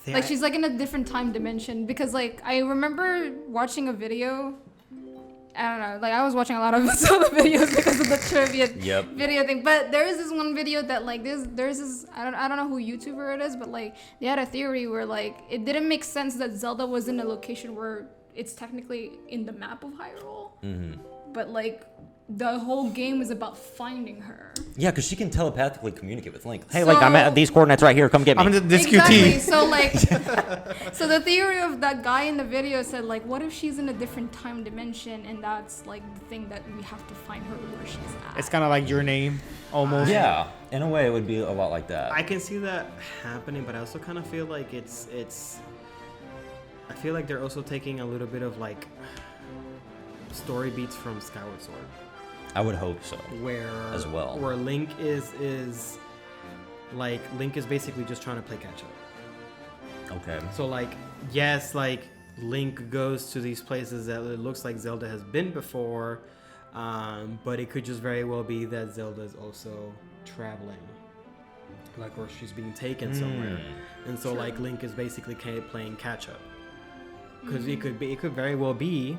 Like she's like in a different time dimension, because like I remember watching a video. I don't know, like I was watching a lot of Zelda videos because of the trivia video thing. But there is this one video that like there's this I don't know who YouTuber it is, but like they had a theory where like it didn't make sense that Zelda was in a location where it's technically in the map of Hyrule, but like the whole game is about finding her. Yeah, because she can telepathically communicate with Link. Hey, So- Link, I'm at these coordinates right here. Come get me. I'm in this Exactly. QT. So like, so the theory of that guy in the video said like, what if she's in a different time dimension, and that's like the thing that we have to find her where she's at. It's kind of like Your Name, almost. Yeah, in a way, it would be a lot like that. I can see that happening, but I also kind of feel like it's. I feel like they're also taking a little bit of like story beats from Skyward Sword, I would hope so. where As well. where Link is like Link is basically just trying to play catch up. Okay. So like yes, like Link goes to these places that it looks like Zelda has been before, but it could just very well be that Zelda is also traveling, like or she's being taken somewhere, and so like Link is basically playing catch up. Because it could very well be,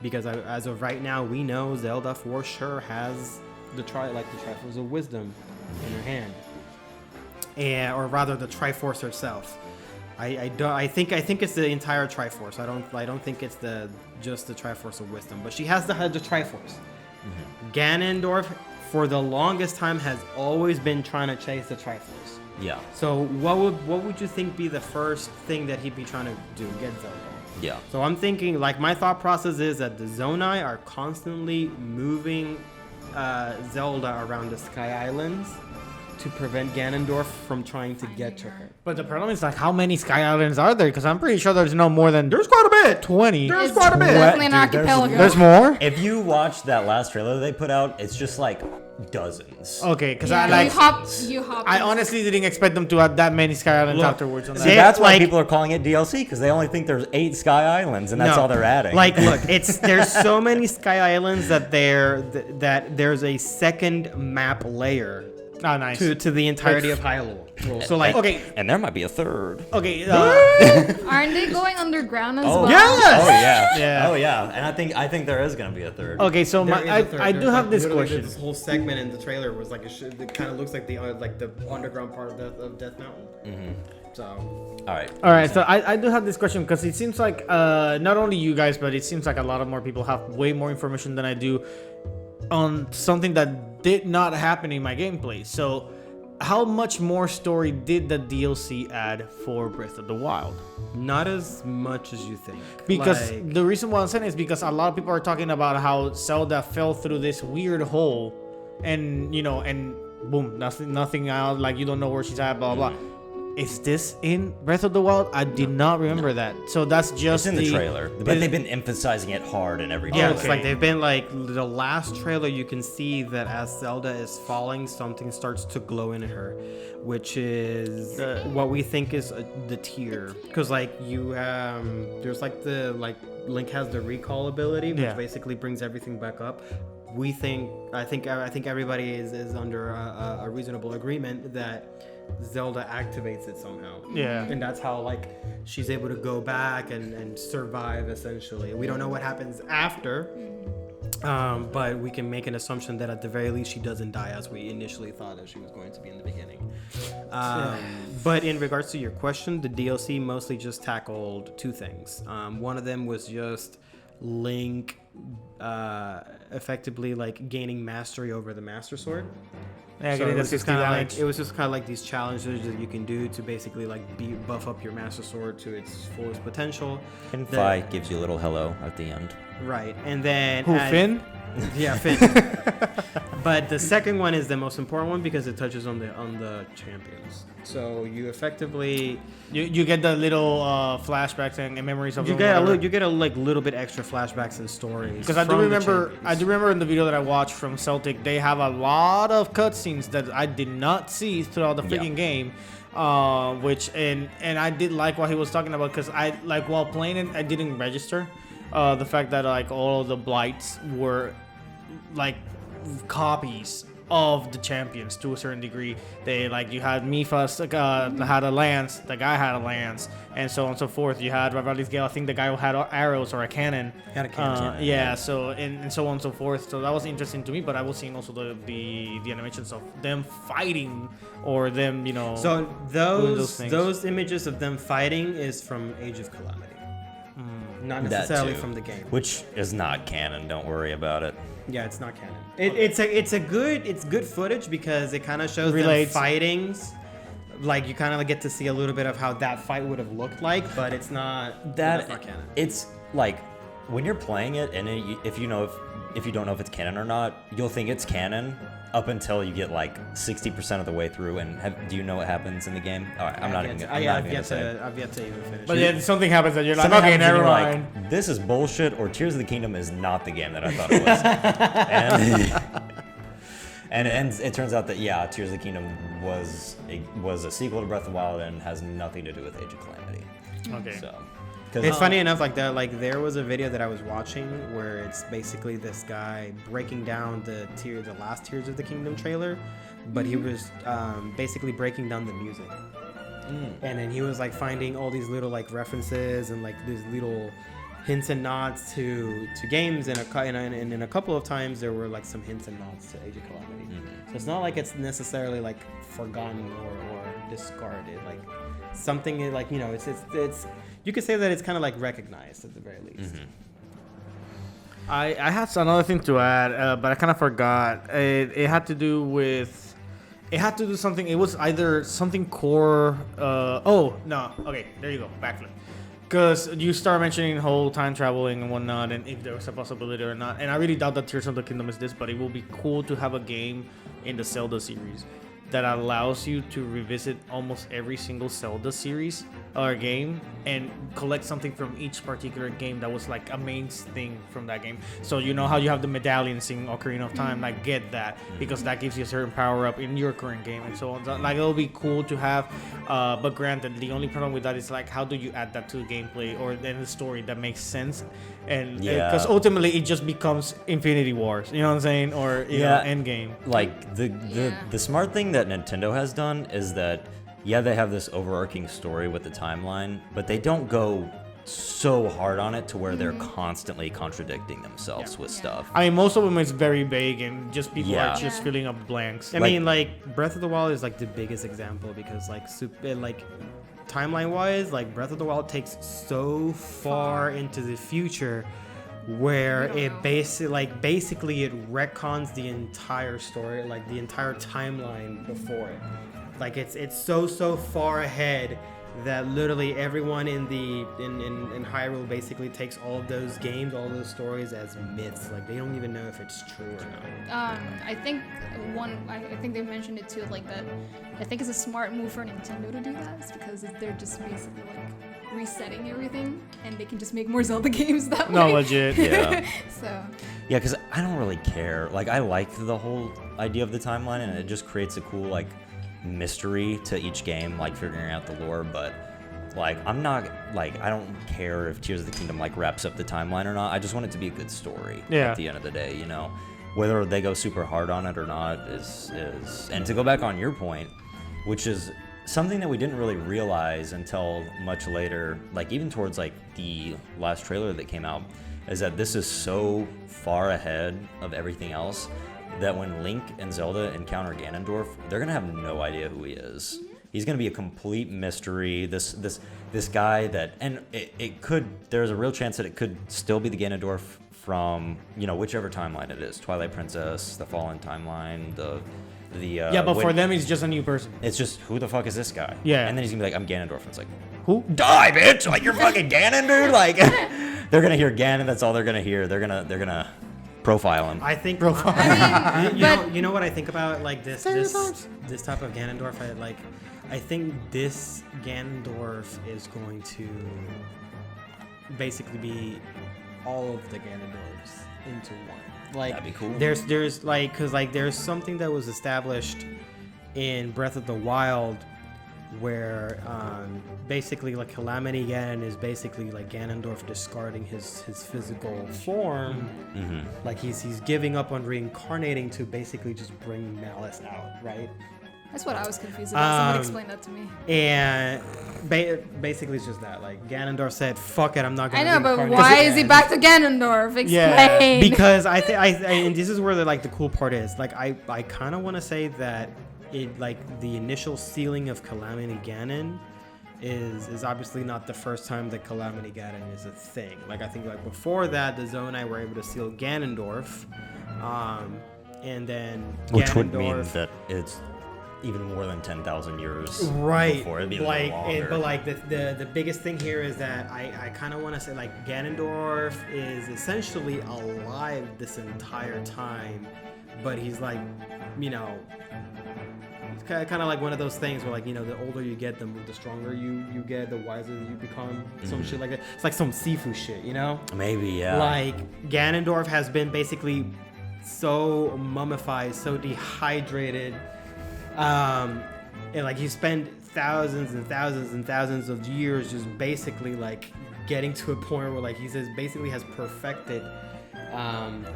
because as of right now we know Zelda for sure has the Triforce of Wisdom in her hand, or rather the Triforce herself. I think it's the entire Triforce. I don't think it's just the Triforce of Wisdom, but she has the Triforce. Ganondorf for the longest time has always been trying to chase the Triforce. Yeah. So what would you think be the first thing that he'd be trying to do? Get Zelda. Yeah. So I'm thinking, like, my thought process is that the Zonai are constantly moving Zelda around the Sky Islands to prevent Ganondorf from trying to get to her. But the problem is like, how many Sky Islands are there? Because I'm pretty sure there's no more than There's quite a bit. 20. There's It's quite a bit. definitely an Dude, archipelago. There's more. If you watch that last trailer they put out, it's just like dozens. Okay, because Yeah, I like. you hop. I honestly didn't expect them to have that many Sky Islands Look, afterwards. On See, that. They- that's why like- people are calling it DLC because they only think there's 8 Sky Islands and that's No. all they're adding. Like, look, there's so many Sky Islands that there's a second map layer Oh, nice. to the entirety of Hyrule. So like, Okay. and there might be a third. Okay. Aren't they going underground as Oh well? Yes! Oh yeah. Yeah. Oh yeah. And I think there is gonna be a third. Okay. So there is a third. I do There's, have like, this literally question. This whole segment in the trailer was like it kind of looks like the underground part of Death Mountain. Mm-hmm. So All right. All right, so I do have this question because it seems like not only you guys, but it seems like a lot of more people have way more information than I do on something that did not happen in my gameplay. So, how much more story did the DLC add for Breath of the Wild? not as much as you think. Because Like, the reason why I'm saying is because a lot of people are talking about how Zelda fell through this weird hole, and and boom, nothing out. Like you don't know where she's at. Blah blah. Is this in Breath of the Wild? I did not remember that. So that's just It's in the trailer, but they've been emphasizing it hard in every yeah, trailer. it's like they've been like the last trailer. You can see that as Zelda is falling, something starts to glow in her, which is what we think is the tear. Because like there's like Link has the recall ability, which Yeah. basically brings everything back up. I think everybody is under a reasonable agreement that Zelda activates it somehow. Yeah. And that's how like she's able to go back and survive essentially. We don't know what happens after. But we can make an assumption that at the very least she doesn't die as we initially thought that she was going to be in the beginning. But in regards to your question, the DLC mostly just tackled two things. One of them was just Link effectively like gaining mastery over the Master Sword. Yeah, So getting it the was, 60 kind of damage. like, it was just kind of like these challenges that you can do to basically like buff up your Master Sword to its fullest potential. And The- Fi gives you a little hello at the end. Right, and then Who, Finn? Yeah, Finn. But the second one is the most important one because it touches on the champions. So you effectively You get the little flashbacks and memories of you them, get whatever. you get a like little bit extra flashbacks and stories. Because I do remember in the video that I watched from Celtic, they have a lot of cutscenes that I did not see throughout the freaking game. Which and I did like what he was talking about because I like while playing it, I didn't register the fact that like all of the blights were like copies of the champions to a certain degree. They like you had Mipha's had a lance, the guy had a lance, and so on and so forth. You had Rivali's Gale, I think the guy had arrows or a cannon. Had a cannon. Yeah, so and so on and so forth. So that was interesting to me, but I was seeing also the animations of them fighting or them, So those things. those images of them fighting is from Age of Calamity. Not necessarily That too. from the game. Which is not canon. Don't worry about it. Yeah, it's not canon. It's good footage because it kind of shows them Relates. fighting. Like you kind of get to see a little bit of how that fight would have looked like, but it's not that's not canon. It's like when you're playing it, and if you don't know if it's canon or not, you'll think it's canon up until you get like 60% of the way through. And do you know what happens in the game? All right, I'm not even gonna say. I've yet to even finish. But then something happens that you're like, Something okay, happens and never you're mind. like, this is bullshit, or Tears of the Kingdom is not the game that I thought it was. and it turns out that Tears of the Kingdom was a sequel to Breath of the Wild and has nothing to do with Age of Calamity. Okay. So, It's funny enough, like that. Like there was a video that I was watching where it's basically this guy breaking down the last Tears of the Kingdom trailer, but he was basically breaking down the music, and then he was like finding all these little like references and like these little hints and nods to games, and in a couple of times there were like some hints and nods to Age of Calamity. So it's not like it's necessarily like forgotten or discarded. Like something like it's. You could say that it's kind of like recognized at the very least. I had another thing to add, but I kind of forgot. It had to do with. It had to do something. It was either something core. Okay, there you go. Backflip. Because you start mentioning whole time traveling and whatnot, and if there was a possibility or not. And I really doubt that Tears of the Kingdom is this, but it will be cool to have a game in the Zelda series that allows you to revisit almost every single Zelda series or game and collect something from each particular game that was like a main thing from that game. So you know how you have the medallions in Ocarina of Time, like get that because that gives you a certain power up in your current game and so on. So, like it'll be cool to have, but granted, the only problem with that is like how do you add that to the gameplay or then the story that makes sense, and because ultimately it just becomes Infinity Wars, you know what I'm saying, or you know, Endgame. Like the smart thing that Nintendo has done is that they have this overarching story with the timeline, but they don't go so hard on it to where they're constantly contradicting themselves with stuff. I mean, most of them is very vague and just people are just filling up blanks. I mean, like Breath of the Wild is like the biggest example because like timeline wise, like Breath of the Wild takes so far into the future where it basically it retcons the entire story, like the entire timeline before it. Like it's so far ahead that literally everyone in Hyrule basically takes all of those games, all those stories as myths. Like they don't even know if it's true or not. I think they mentioned it too, like that. I think it's a smart move for Nintendo to do that, it's because they're just basically like resetting everything, and they can just make more Zelda games that way. No, legit. Yeah. So. Yeah, because I don't really care. Like I like the whole idea of the timeline, and it just creates a cool like mystery to each game, like figuring out the lore, but like I don't care if Tears of the Kingdom like wraps up the timeline or not. I just want it to be a good story at the end of the day, you know. Whether they go super hard on it or not is and to go back on your point, which is something that we didn't really realize until much later, like even towards like the last trailer that came out, is that this is so far ahead of everything else that when Link and Zelda encounter Ganondorf, they're gonna have no idea who he is. He's gonna be a complete mystery. This guy that, and it could. There's a real chance that it could still be the Ganondorf from whichever timeline it is, Twilight Princess, the Fallen timeline, but for them he's just a new person. It's just who the fuck is this guy? Yeah, and then he's gonna be like, I'm Ganondorf, and it's like, who? Die, bitch! Like you're fucking Ganon, dude. Like they're gonna hear Ganon. That's all they're gonna hear. They're gonna profile him. I think you know what I think about like this type of Ganondorf. I think this Ganondorf is going to basically be all of the Ganondorfs into one. Like that'd be cool. There's like because like there's something that was established in Breath of the Wild where basically like Calamity Ganon is basically like Ganondorf discarding his physical form. Mm-hmm. Like he's giving up on reincarnating to basically just bring malice out, right? That's what I was confused about. Somebody explain that to me. And basically it's just that. Like Ganondorf said, fuck it, I'm not gonna I know, but reincarnate why again. is he back to Ganondorf? Explain. Yeah, Because I and this is where the cool part is. Like I kind of want to say that it like the initial sealing of Calamity Ganon is obviously not the first time that Calamity Ganon is a thing. Like I think like before that, the Zonai were able to seal Ganondorf, and then which would mean that it's even more than 10,000 years before. It'd be like, a little longer. but like the biggest thing here is that I kind of want to say like Ganondorf is essentially alive this entire time, but he's like, it's kind of like one of those things where like, the older you get, the stronger you get, the wiser you become, some shit like that. It's like some Sifu shit, Maybe, yeah. Like Ganondorf has been basically so mummified, so dehydrated, and like he spent thousands and thousands and thousands of years just basically like getting to a point where like he says basically has perfected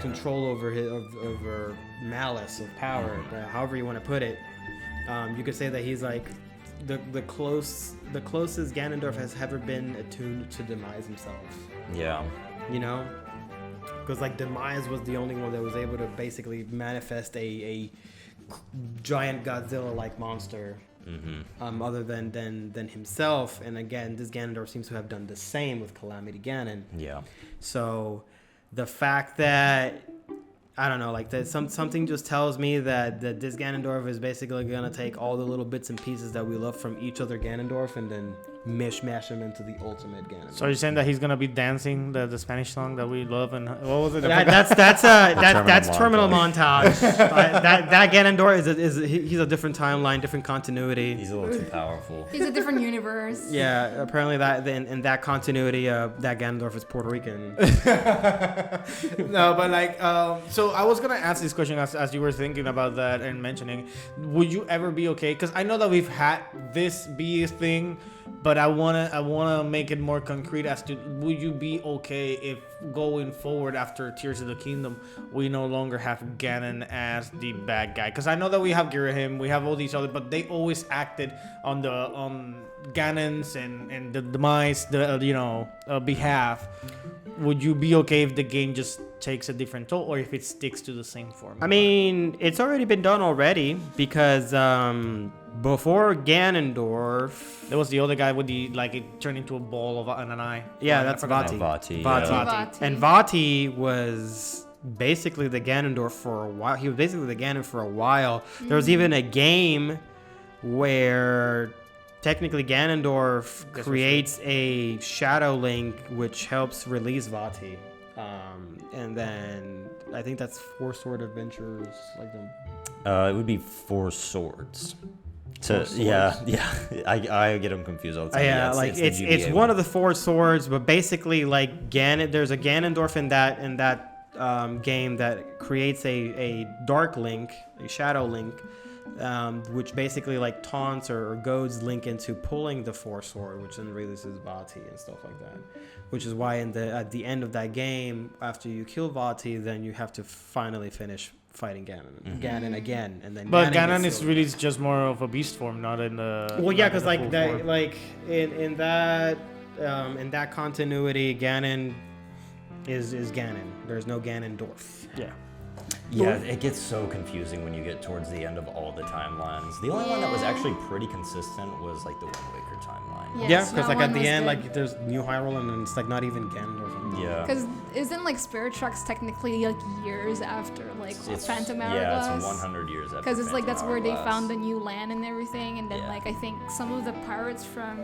control over malice of power, however you want to put it. You could say that he's like the closest Ganondorf has ever been attuned to demise himself. Yeah. Because like Demise was the only one that was able to basically manifest a giant Godzilla-like monster, other than himself. And again, this Ganondorf seems to have done the same with Calamity Ganon. Yeah. So the fact that I don't know, like that something just tells me that this Ganondorf is basically gonna take all the little bits and pieces that we love from each other Ganondorf and then mishmash him into the ultimate Ganon. So you're saying that he's gonna be dancing the Spanish song that we love, and what was it? I That's terminal montage. that Ganondorf he's a different timeline, different continuity. He's a little too powerful. He's a different universe. Yeah, apparently that in that continuity, that Ganondorf is Puerto Rican. No, but like, so I was gonna ask this question as you were thinking about that and mentioning, would you ever be okay? Because I know that we've had this be a thing, but I wanna make it more concrete as to, would you be okay if going forward after Tears of the Kingdom we no longer have Ganon as the bad guy? Because I know that we have Girahim, we have all these other, but they always acted on Ganon's and the demise, behalf. Would you be okay if the game just takes a different toll, or if it sticks to the same format? I mean, it's already been done already because before Ganondorf, there was the other guy with it turned into a ball of an eye. yeah, that's Vati. Vati. Vati. And Vati was basically the Ganondorf for a while. He was basically the Ganon for a while. There was even a game where technically Ganondorf creates a Shadow Link which helps release Vati. And then I think that's Four Sword Adventures, like them. It would be Four Swords. Yeah. I get them confused all the time. Yeah, it's one of the Four Swords, but basically like there's a Ganondorf in that game that creates a Dark Link, a Shadow Link, which basically like taunts or goads Link into pulling the Four Sword, which then releases Vati and stuff like that. Which is why at the end of that game, after you kill Vati, then you have to finally finish fighting Ganon, Ganon again, and then. But Ganon is really just more of a beast form, not in the. Well, yeah, because like in that continuity, Ganon is Ganon. There's no Ganondorf. Yeah. Yeah, it gets so confusing when you get towards the end of all the timelines. The only one that was actually pretty consistent was like the Wind Waker timeline. Yes, Yeah, because that like one at the was end, good. like there's New Hyrule, and then it's like not even Ganondorf anymore. Yeah. Because isn't like Spirit Tracks technically like years after like Phantom Hourglass? Yeah, it's 100 years after. Because it's like that's where they Hourglass. found the new land and everything, and then Yeah. like I think some of the pirates from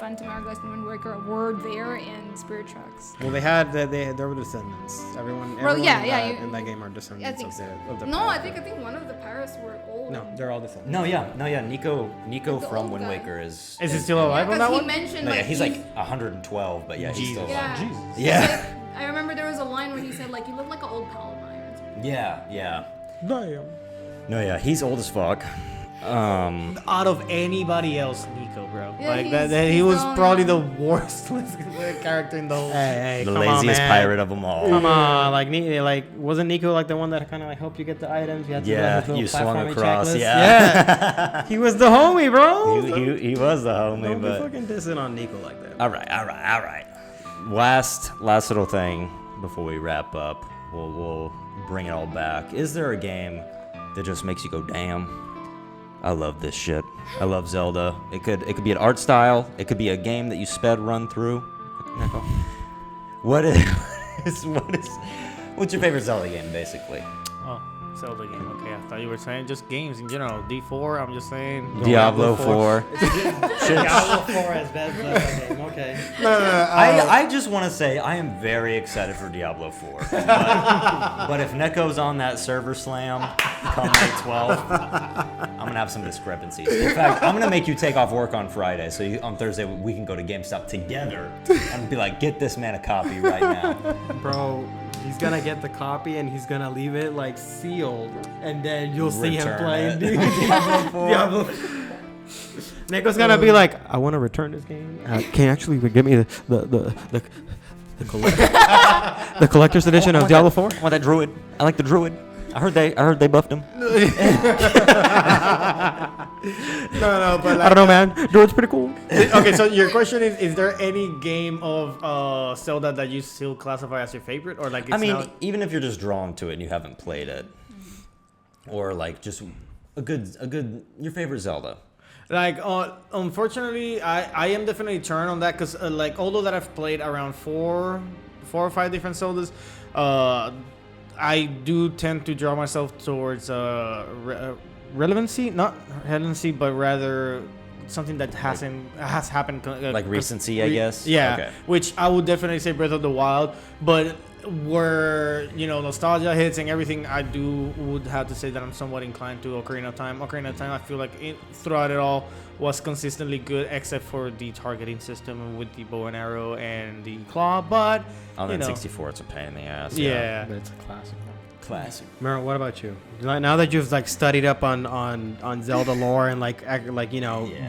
Phantom Hourglass and Wind Waker were there in Spirit Tracks. Well, there were descendants. Everyone yeah, in that game are descendants think of so. the No, I pirate. think one of the pirates were old. No, they're all descendants. No, yeah. Nico The from old Wind guy. Waker is. Is he still alive on that Because he one? mentioned No, yeah, like he's like 112, but yeah, he's still yeah. alive. Jesus. Yeah. I remember there was a line where he said like you look like an old pal of mine. or something. Yeah. Damn. No, yeah, he's old as fuck. Out of anybody else, Nico, bro. Yeah, like he's- he he's was the only probably the one. worst character in the whole. Hey, the come on, laziest man. pirate of them all. Come on, like wasn't Nico like the one that kind of like helped you get the items? You had to do, like, Yeah, his little you swung platforming across. checklist? Yeah. He was the homie, bro. he was the homie, Don't be but fucking dissing on Nico like that. all right. Last little thing before we wrap up. We'll bring it all back. Is there a game that just makes you go, damn? I love this shit. I love Zelda. It could be an art style. It could be a game that you sped run through. What's your favorite Zelda game, basically? Oh, Zelda game. Okay, I thought you were saying just games in general. D4. I'm just saying. Diablo 4. Diablo 4 as best Zelda game. Okay. I just want to say I am very excited for Diablo 4. But if Neko's on that server slam come May 12th, I'm going to have some discrepancies. In fact, I'm going to make you take off work on Friday so on Thursday we can go to GameStop together and be like, get this man a copy right now. Bro, he's gonna get the copy and he's gonna leave it like sealed, and then you'll see him Return playing it. Diablo 4. Diablo. Nico's gonna be like, I want to return this game. Can you actually give me the collector's edition of Diablo 4? I want that druid. I like the druid. I heard they buffed him. No, but I don't know, man. Druid's pretty cool. okay, so your question is there any game of Zelda that you still classify as your favorite, or like? It's I mean, not... even if you're just drawn to it and you haven't played it, or like just a good your favorite Zelda. Like, unfortunately, I am definitely turned on that because, like, although that I've played around four or five different Zeldas, I do tend to draw myself towards relevancy, not relevancy, but rather something that has happened Like recency, I guess? Yeah, Okay. which I would definitely say Breath of the Wild, but where nostalgia hits and everything, I would have to say that I'm somewhat inclined to Ocarina of Time. Ocarina of Time, I feel like throughout it all was consistently good, except for the targeting system with the bow and arrow and the claw. But On the 64, it's a pain in the ass. yeah. But it's a classic. Classic. Mer, what about you? Now that you've like studied up on Zelda lore and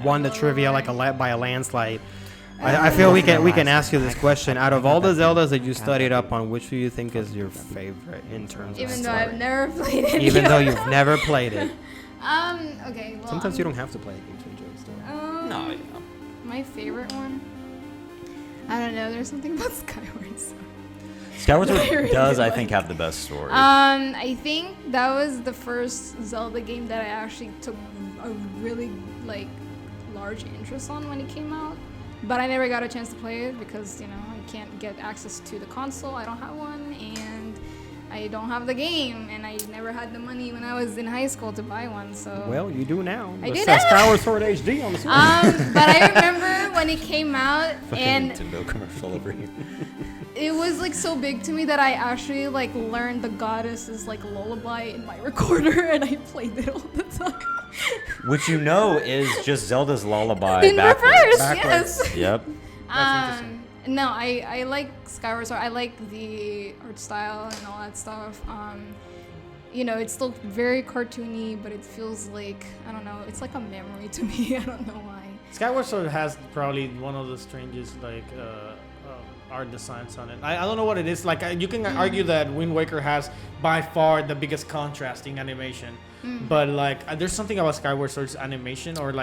won the trivia by a landslide, I feel we can ask you this question. Out of all the Zeldas that you studied up on, which do you think is your favorite in terms of Even though story? I've never played it. Even though you've never played it. Okay. Well, Sometimes you don't have to play a game to enjoy the story. No, My favorite one. I don't know. There's something about Skyward Sword. Skyward Sword I really does, I like think, have the best story. I think that was the first Zelda game that I actually took a really large interest on when it came out. But I never got a chance to play it because I can't get access to the console. I don't have one, and I don't have the game, and I never had the money when I was in high school to buy one. So Well, you do now. I It do says now. Skyward Sword HD on the Switch. but I remember when it came out, and Nintendo commercial over here. it was so big to me that I actually learned the goddess's lullaby in my recorder, and I played it all the time. Which is just Zelda's lullaby In backwards. reverse, Backwards. yes. Yep. No, I like Skyward Sword. I like the art style and all that stuff. It's still very cartoony, but it feels like, I don't know, it's like a memory to me. I don't know why. Skyward Sword has probably one of the strangest art designs on it. I don't know what it is. You can argue that Wind Waker has by far the biggest contrasting animation, but there's something about Skyward Sword's animation or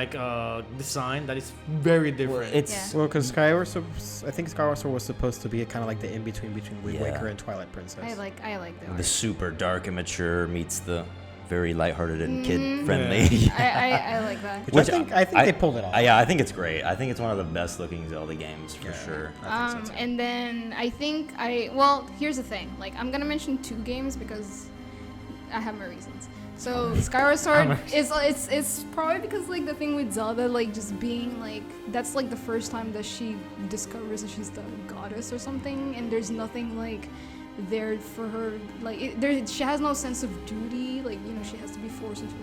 design that is very different. It's Well, because Skyward Sword, I think Skyward Sword was supposed to be kind of like the in between Wind Yeah. Waker and Twilight Princess. I like the art. the super dark and mature meets the very lighthearted and kid friendly. I like that. Which I think they pulled it off. Yeah, I think it's great. I think it's one of the best looking Zelda games for sure. And then I think here's the thing. I'm gonna mention 2 games because I have my reasons. So Skyward Sword it's probably because the thing with Zelda just being that's the first time that she discovers that she's the goddess or something, and there's nothing there for her she has no sense of duty. She has to be forced into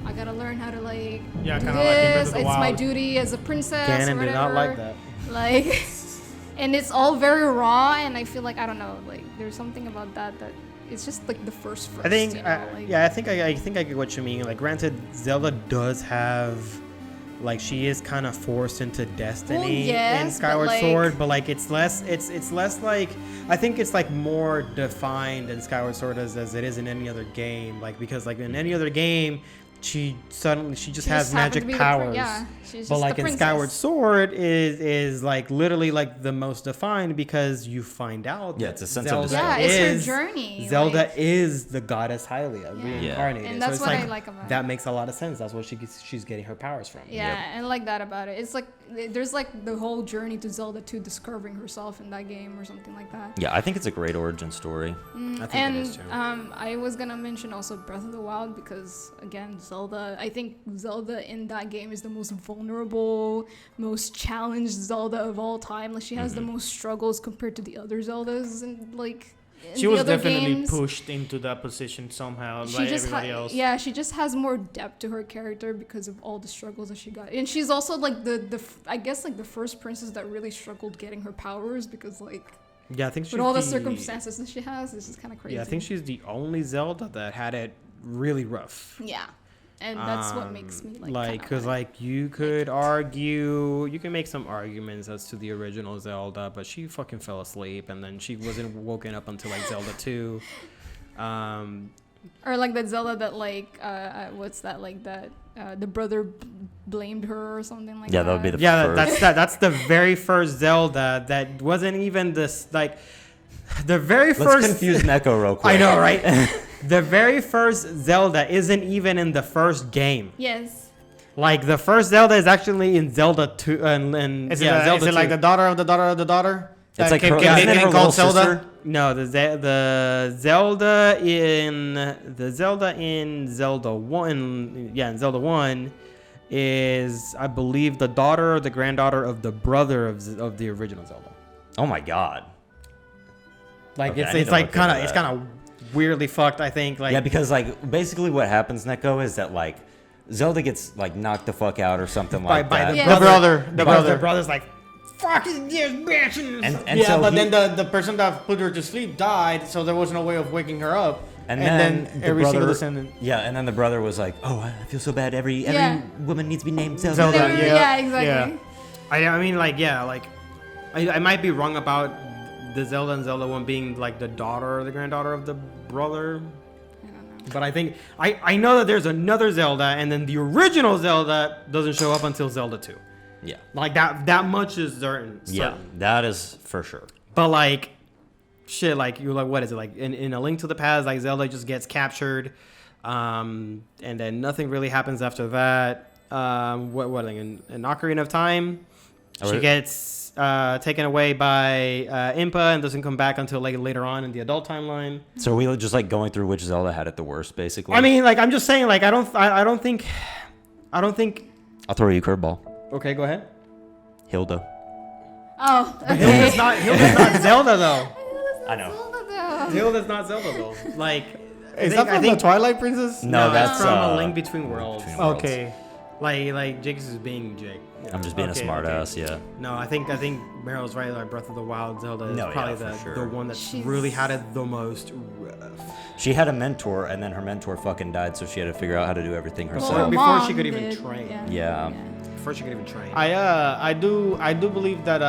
I gotta learn how to do kinda like in Breath of this. the It's my Wild. duty as a princess. Ganon or did not like whatever. that. And it's all very raw, and I feel I don't know, there's something about that it's just the first. I think, I think I get what you mean. Granted, Zelda does have, she is kind of forced into destiny in Skyward Sword, but it's less. It's less I think it's more defined in Skyward Sword as it is in any other game. Because in any other game, she just has magic powers. She's But just the in princess. Skyward Sword is literally the most defined because you find out Yeah, that it's a sense of Zelda discovery. it's her is journey. Zelda is the goddess Hylia reincarnated. And that's so what it's I like about it. that makes a lot of sense. That's what she's getting her powers from. Yeah, and I like that about it. It's there's the whole journey to Zelda to discovering herself in that game or something like that. Yeah, I think it's a great origin story. I think And it is too. I was gonna mention also Breath of the Wild because again, I think Zelda in that game is the most vulnerable, most challenged Zelda of all time. She has the most struggles compared to the other Zeldas, and in She the was other definitely games, pushed into that position somehow, she like just everybody else. yeah, she just has more depth to her character because of all the struggles that she got, and she's also I guess the first princess that really struggled getting her powers because Yeah, I think she's with all the circumstances that she has, this is kind of crazy. Yeah, I think she's the only Zelda that had it really rough. Yeah, and that's what makes me because you could argue, you can make some arguments as to the original Zelda, but she fucking fell asleep and then she wasn't woken up until Zelda 2. Or that Zelda that what's that the brother blamed her or something like that. Yeah, that would be the first. That's the very first Zelda that wasn't even this the very Let's first. confuse Neko real quick. I know, right? The very first Zelda isn't even in the first game. Yes. The first Zelda is actually in Zelda 2. And Is Zelda it 2. the daughter of the daughter of the daughter? It's That kept isn't it getting her called little Zelda? sister? No, the Zelda in Zelda 1, in Zelda 1 is, I believe, the daughter or the granddaughter of the brother of the original Zelda. Oh my god. Like Okay, I need it's to like look kind of into it's that. kind of weirdly fucked. I think like Yeah, because like basically what happens, Neko, is that like Zelda gets like knocked the fuck out or something by like that. the Yeah. brother. The Because brother. the brother's like, fucking this bitch. And yeah, so but he- then the person that put her to sleep died, so there was no way of waking her up. And then the every single brother- descendant. Yeah, and then the brother was like, "Oh, I feel so bad. Every Yeah. woman needs to be named Zelda." Zelda. Yeah, yeah, exactly. yeah. I mean, like, yeah, like, I might be wrong about the Zelda and Zelda one being like the daughter or the granddaughter of the brother. I don't know. But I think I know that there's another Zelda, and then the original Zelda doesn't show up until Zelda 2. Yeah, Like that much is certain. yeah, that is for sure. But like, shit, like you're like, what is it like in A Link to the Past? Like Zelda just gets captured, and then nothing really happens after that. What like in Ocarina of Time, she gets taken away by Impa and doesn't come back until like later on in the adult timeline. So are we just like going through which Zelda had it the worst, basically? I mean, like I'm just saying, like I don't think. I'll throw you a curveball. Okay, go ahead. Hilda. Oh, okay. Hilda's not Zelda though. I know. Hilda's not Zelda though. Like, Is that from the Twilight Princess? No, that's from A uh, Link Between Worlds. Between Worlds. Okay. Like Jake is being Jake. Yeah. I'm just being Okay, a smart okay. ass, yeah. No, I think Meryl's right. Like Breath of the Wild, Zelda is No, yeah, probably for sure. the one that's She's- really had it the most rough. She had a mentor, and then her mentor fucking died, so she had to figure out how to do everything herself. Well, Before Mom she could even did, train. Yeah. Before she could even train. I do believe that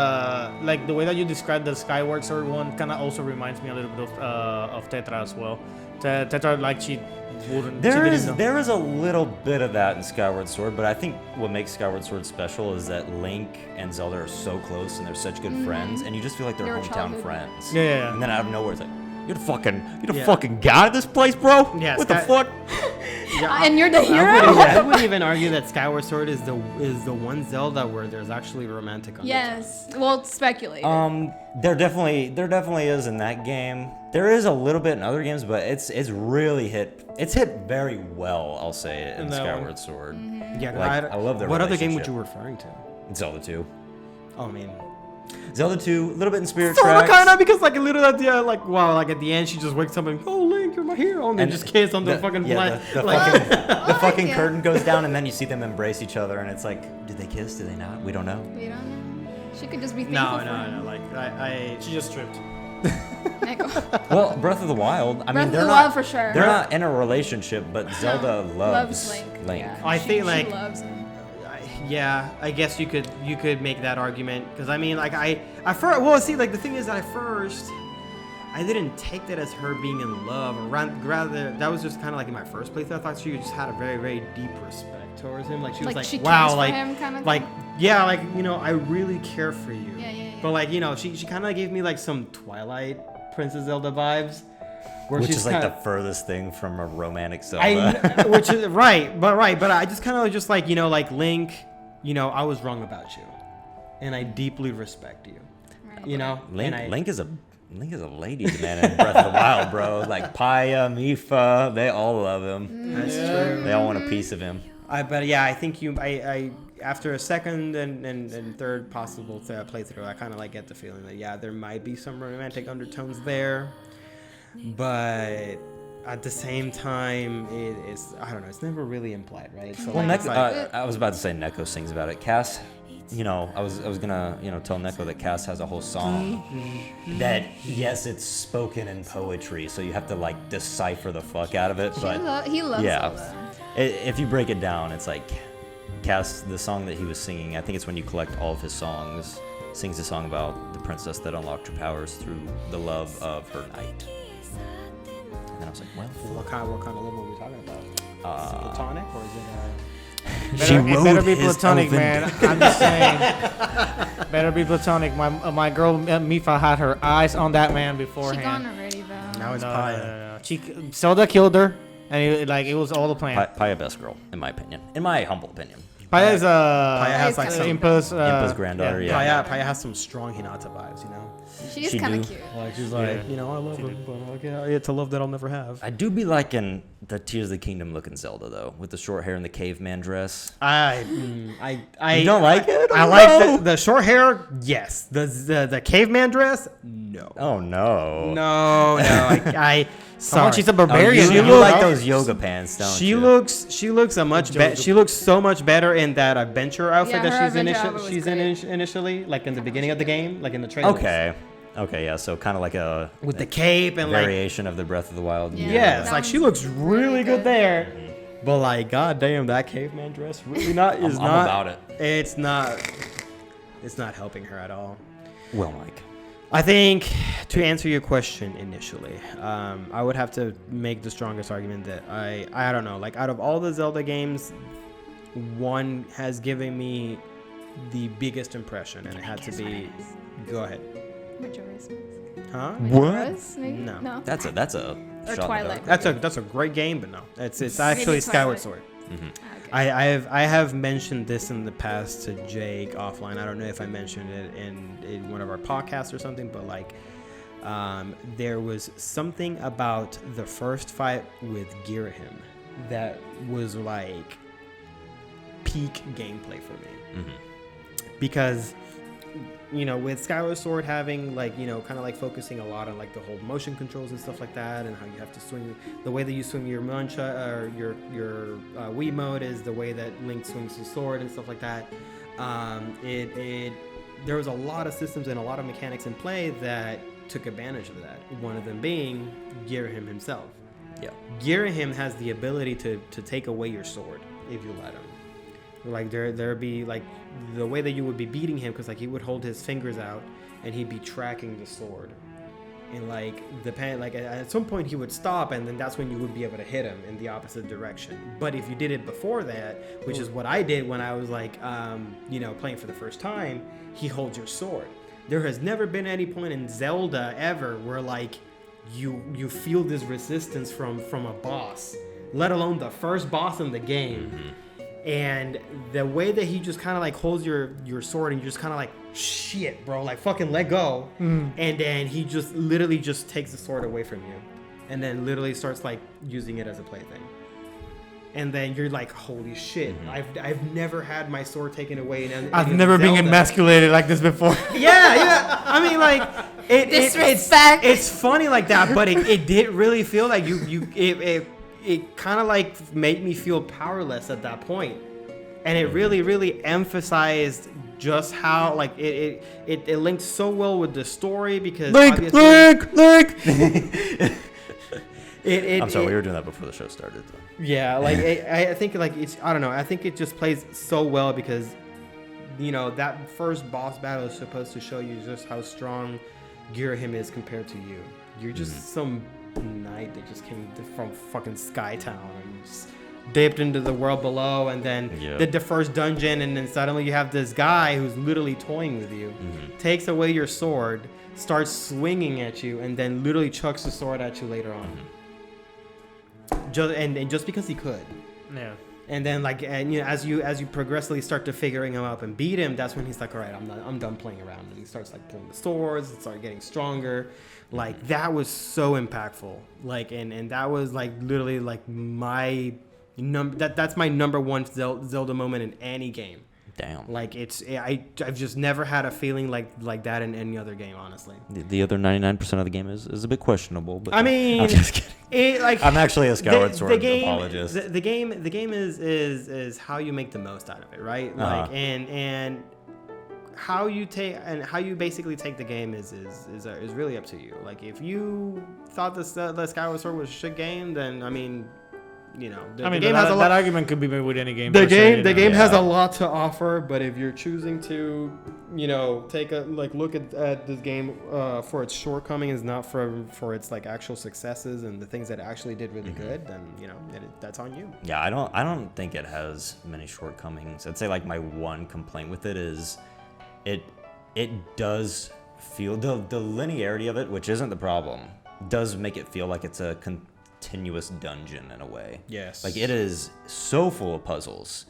like the way that you described the Skyward Sword one kind of also reminds me a little bit of Tetra as well. Tetra, like she wouldn't. she didn't know. There is a little bit of that in Skyward Sword, but I think what makes Skyward Sword special is that Link and Zelda are so close and they're such good friends, and you just feel like they're They were hometown childhood friends. Yeah. And then out of nowhere, it's like, you're the Yeah. fucking guy of this place, bro. Yeah, What the Sky- fuck? And you're the hero. I would even argue that Skyward Sword is the one Zelda where there's actually romantic undertones. Yes. Well, it's speculated. There definitely is in that game. There is a little bit in other games, but it's really hit. It's hit very well, I'll say it, in In that one. Skyward Sword. Yeah, Like, I love their What other game would relationship. you referring to? Zelda 2. Oh, I mean, Zelda 2, a little bit in Spirit sort of, Tracks. kind of, because like a little at the like wow, like at the end she just wakes up and oh Link, you're my hero, and they And just kiss on the fucking yeah, blind. the like, fucking, the fucking yeah. curtain goes down, and then you see them embrace each other, and it's like, did they kiss? Did they not? We don't know. We don't know. She could just be no, thankful no, like I She just tripped. for Neko. Well, Breath of the Wild. I Breath mean, of they're the not. Wild for sure. They're not in a relationship, but Zelda loves Link. Yeah. I think, She like- loves him. yeah, I guess you could make that argument because I mean like I first well see like the thing is that at first I didn't take that as her being in love or rather that was just kind of like in my first playthrough I thought she just had a very very deep respect towards him like she was Like, like she wow cares for like him kind of like thing? yeah like you know I really care for you Yeah. but like you know she kind of gave me like some Twilight Princess Zelda vibes where Which she's is like kinda, the furthest thing from a romantic Zelda. which is right, but I just kind of just like you know, like Link, you know, I was wrong about you, and I deeply respect you, Right. you know. Link, and I, Link is a ladies' man in Breath of the Wild, bro. Like Paya, Mifa, they all love him. that's true. They all want a piece of him. But yeah, I think I after a second and third possible playthrough, I kind of like get the feeling that yeah, there might be some romantic undertones there, but at the same time, it's I don't know, it's never really implied, right? So Well, like, it's I was about to say Neko sings about it. Cass, you know, I was gonna, you know, tell Neko that Cass has a whole song that, yes, it's spoken in poetry, so you have to like decipher the fuck out of it. But He loves yeah, Zelda. if you break it down, it's like Cass, the song that he was singing. I think it's when you collect all of his songs. Sings a song about the princess that unlocked her powers through the love of her knight. And then I was like, well, what kind of level are we talking about? Is it platonic or is it? she It wrote better be his platonic, elven- man. I'm just saying. Better be platonic. My girl Mifa had her eyes on that man She beforehand. gone already though. Now it's No, Paya. no. Zelda killed her, and it was all a plan. Paya best girl, in my opinion. In my humble opinion. Paya's Paya has like Paya's some. Impa's Impa's granddaughter, yeah. Paya has some strong Hinata vibes, you know. She's She kind do. of cute. Like she's Yeah. like, you know, I love him, but like, yeah, it's a love that I'll never have. I do be liking the Tears of the Kingdom looking Zelda though, with the short hair and the caveman dress. I You don't like it? I like the short hair. Yes. The caveman dress. No. Oh no. No. I Come on, sorry. she's a Oh, barbarian. you you like know? those yoga pants, don't She you? looks a much better. She looks so much better in that adventure outfit Yeah, that her she's adventure outfit was initially, like in the beginning of the game, like in the trailer. Okay, yeah. So kind of like a With the cape and like variation of the Breath of the Wild. Yeah. yes, That like she one's looks really really good good. there. But like, goddamn, that caveman dress really not is I'm not about it. It's not helping her at all. Well, Mike. I think to answer your question initially, I would have to make the strongest argument that I don't know, like out of all the Zelda games, one has given me the biggest impression, and it had to be. Go ahead. Majora's Mask. Huh? Majora's, maybe? No. That's a Or shot in the Twilight. dark. That's a great game, but no, it's actually Maybe Skyward Twilight. Sword. Okay. I have mentioned this in the past to Jake offline. I don't know if I mentioned it in one of our podcasts or something, but like there was something about the first fight with Girahim that was like peak gameplay for me. Because you know, with Skyward Sword having like, you know, kind of like focusing a lot on like the whole motion controls and stuff like that, and how you have to swing, the way that you swing your mancha or your Wii mode is the way that Link swings his sword and stuff like that. There was a lot of systems and a lot of mechanics in play that took advantage of that. One of them being Girahim himself. Yeah. Girahim has the ability to take away your sword if you let him. Like there'd be like the way that you would be beating him, because like he would hold his fingers out and he'd be tracking the sword, and like like at some point he would stop, and then that's when you would be able to hit him in the opposite direction. But if you did it before that, which is what I did when I was like you know, playing for the first time, he holds your sword. There has never been any point in Zelda ever where like you feel this resistance from a boss, let alone the first boss in the game. And the way that he just kind of like holds your sword, and you're just kind of like, shit, bro, like fucking let go. And then he just literally just takes the sword away from you, and then literally starts like using it as a plaything. And then you're like, holy shit, I've never had my sword taken away. I've never been emasculated like this before. Yeah. I mean, like, Disrespect. it's funny like that, but it did really feel like it kind of like made me feel powerless at that point. And it really emphasized just how like it linked so well with the story, because Link. I'm sorry, we were doing that before the show started. Though. Yeah, like I think like it's, I don't know, I think it just plays so well because, you know, that first boss battle is supposed to show you just how strong Girahim is compared to you. You're just some knight that just came from fucking Skytown and just dipped into the world below, and then did the first dungeon, and then suddenly you have this guy who's literally toying with you, takes away your sword, starts swinging at you, and then literally chucks the sword at you later on. Just because he could. Yeah. And then like, and you know, as you progressively start to figuring him up and beat him, that's when he's like, all right, I'm done playing around, and he starts like pulling the swords and start getting stronger. Like that was so impactful. Like and that was like literally like my that's my number one Zelda moment in any game. Damn. Like I've just never had a feeling like that in any other game, honestly. The other 99% of the game is a bit questionable, but I mean, I'm just kidding. I'm actually a Skyward Sword apologist. The game is how you make the most out of it, right? Like and how you basically take the game is really up to you. Like if you thought the Skyward Sword was a shit game, then I mean, you know, the game has a lot. That argument could be made with any game. The per se, game has a lot to offer, but if you're choosing to, you know, take a look at this game for its shortcomings, not for its like actual successes and the things that it actually did really good, then you know that's on you. Yeah, I don't think it has many shortcomings. I'd say like my one complaint with it is it does feel the linearity of it, which isn't the problem, does make it feel like it's a continuous dungeon in a way. Yes. Like it is so full of puzzles.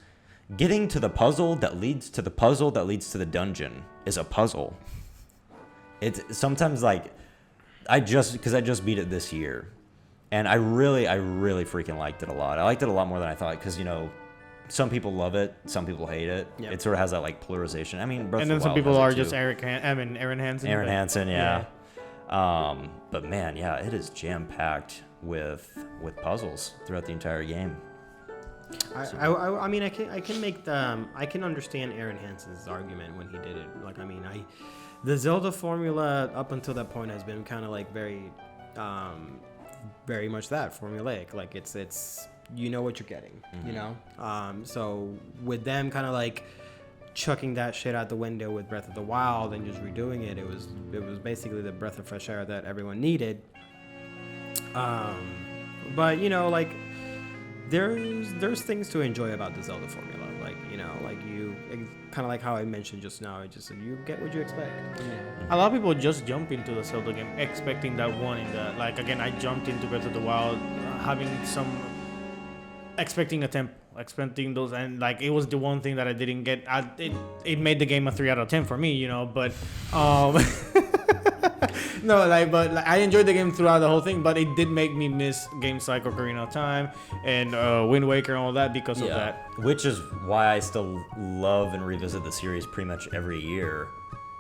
getting to the puzzle that leads to the puzzle that leads to the dungeon is a puzzle. It's sometimes like because I just beat it this year, and I really freaking liked it a lot. I liked it a lot more than I thought because some people love it, some people hate it. Yep. It sort of has that like polarization. I mean, Breath And of then the some Wild people has it are too. just Aaron Hansen. Aaron but- Hansen, yeah. But man, yeah, it is jam packed with puzzles throughout the entire game. I mean, I can make I can understand Aaron Hansen's argument when he did it. Like, I mean, the Zelda formula up until that point has been kind of like very much that formulaic. Like, it's you know what you're getting, you know. So with them kind of like chucking that shit out the window with Breath of the Wild and just redoing it, it was basically the breath of fresh air that everyone needed. But like. There's things to enjoy about the Zelda formula, like you kind of like how I mentioned just now. It's just you get what you expect. A lot of people just jump into the Zelda game expecting that one in the like. Again, I jumped into Breath of the Wild, having expecting a tempo, expecting those, and like it was the one thing that I didn't get. It made the game a 3 out of 10 for me, but. No, but I enjoyed the game throughout the whole thing, but it did make me miss games like Ocarina of Time and Wind Waker and all that because of that. Which is why I still love and revisit the series pretty much every year,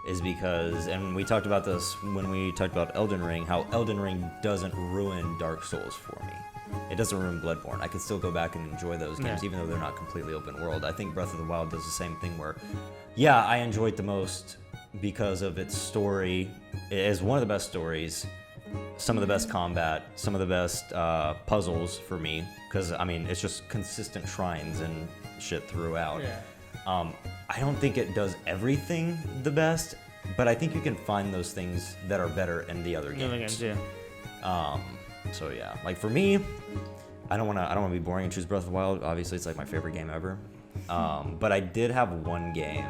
is because, and we talked about this when we talked about Elden Ring, how Elden Ring doesn't ruin Dark Souls for me. It doesn't ruin Bloodborne. I can still go back and enjoy those games, even though they're not completely open world. I think Breath of the Wild does the same thing where, yeah, I enjoyed the most because of its story. It is one of the best stories, some of the best combat, some of the best puzzles for me, because I mean it's just consistent shrines and shit throughout. I don't think it does everything the best, but I think you can find those things that are better in the other games. So yeah, like for me, I don't want to be boring and choose Breath of the Wild. Obviously, it's like my favorite game ever. But I did have one game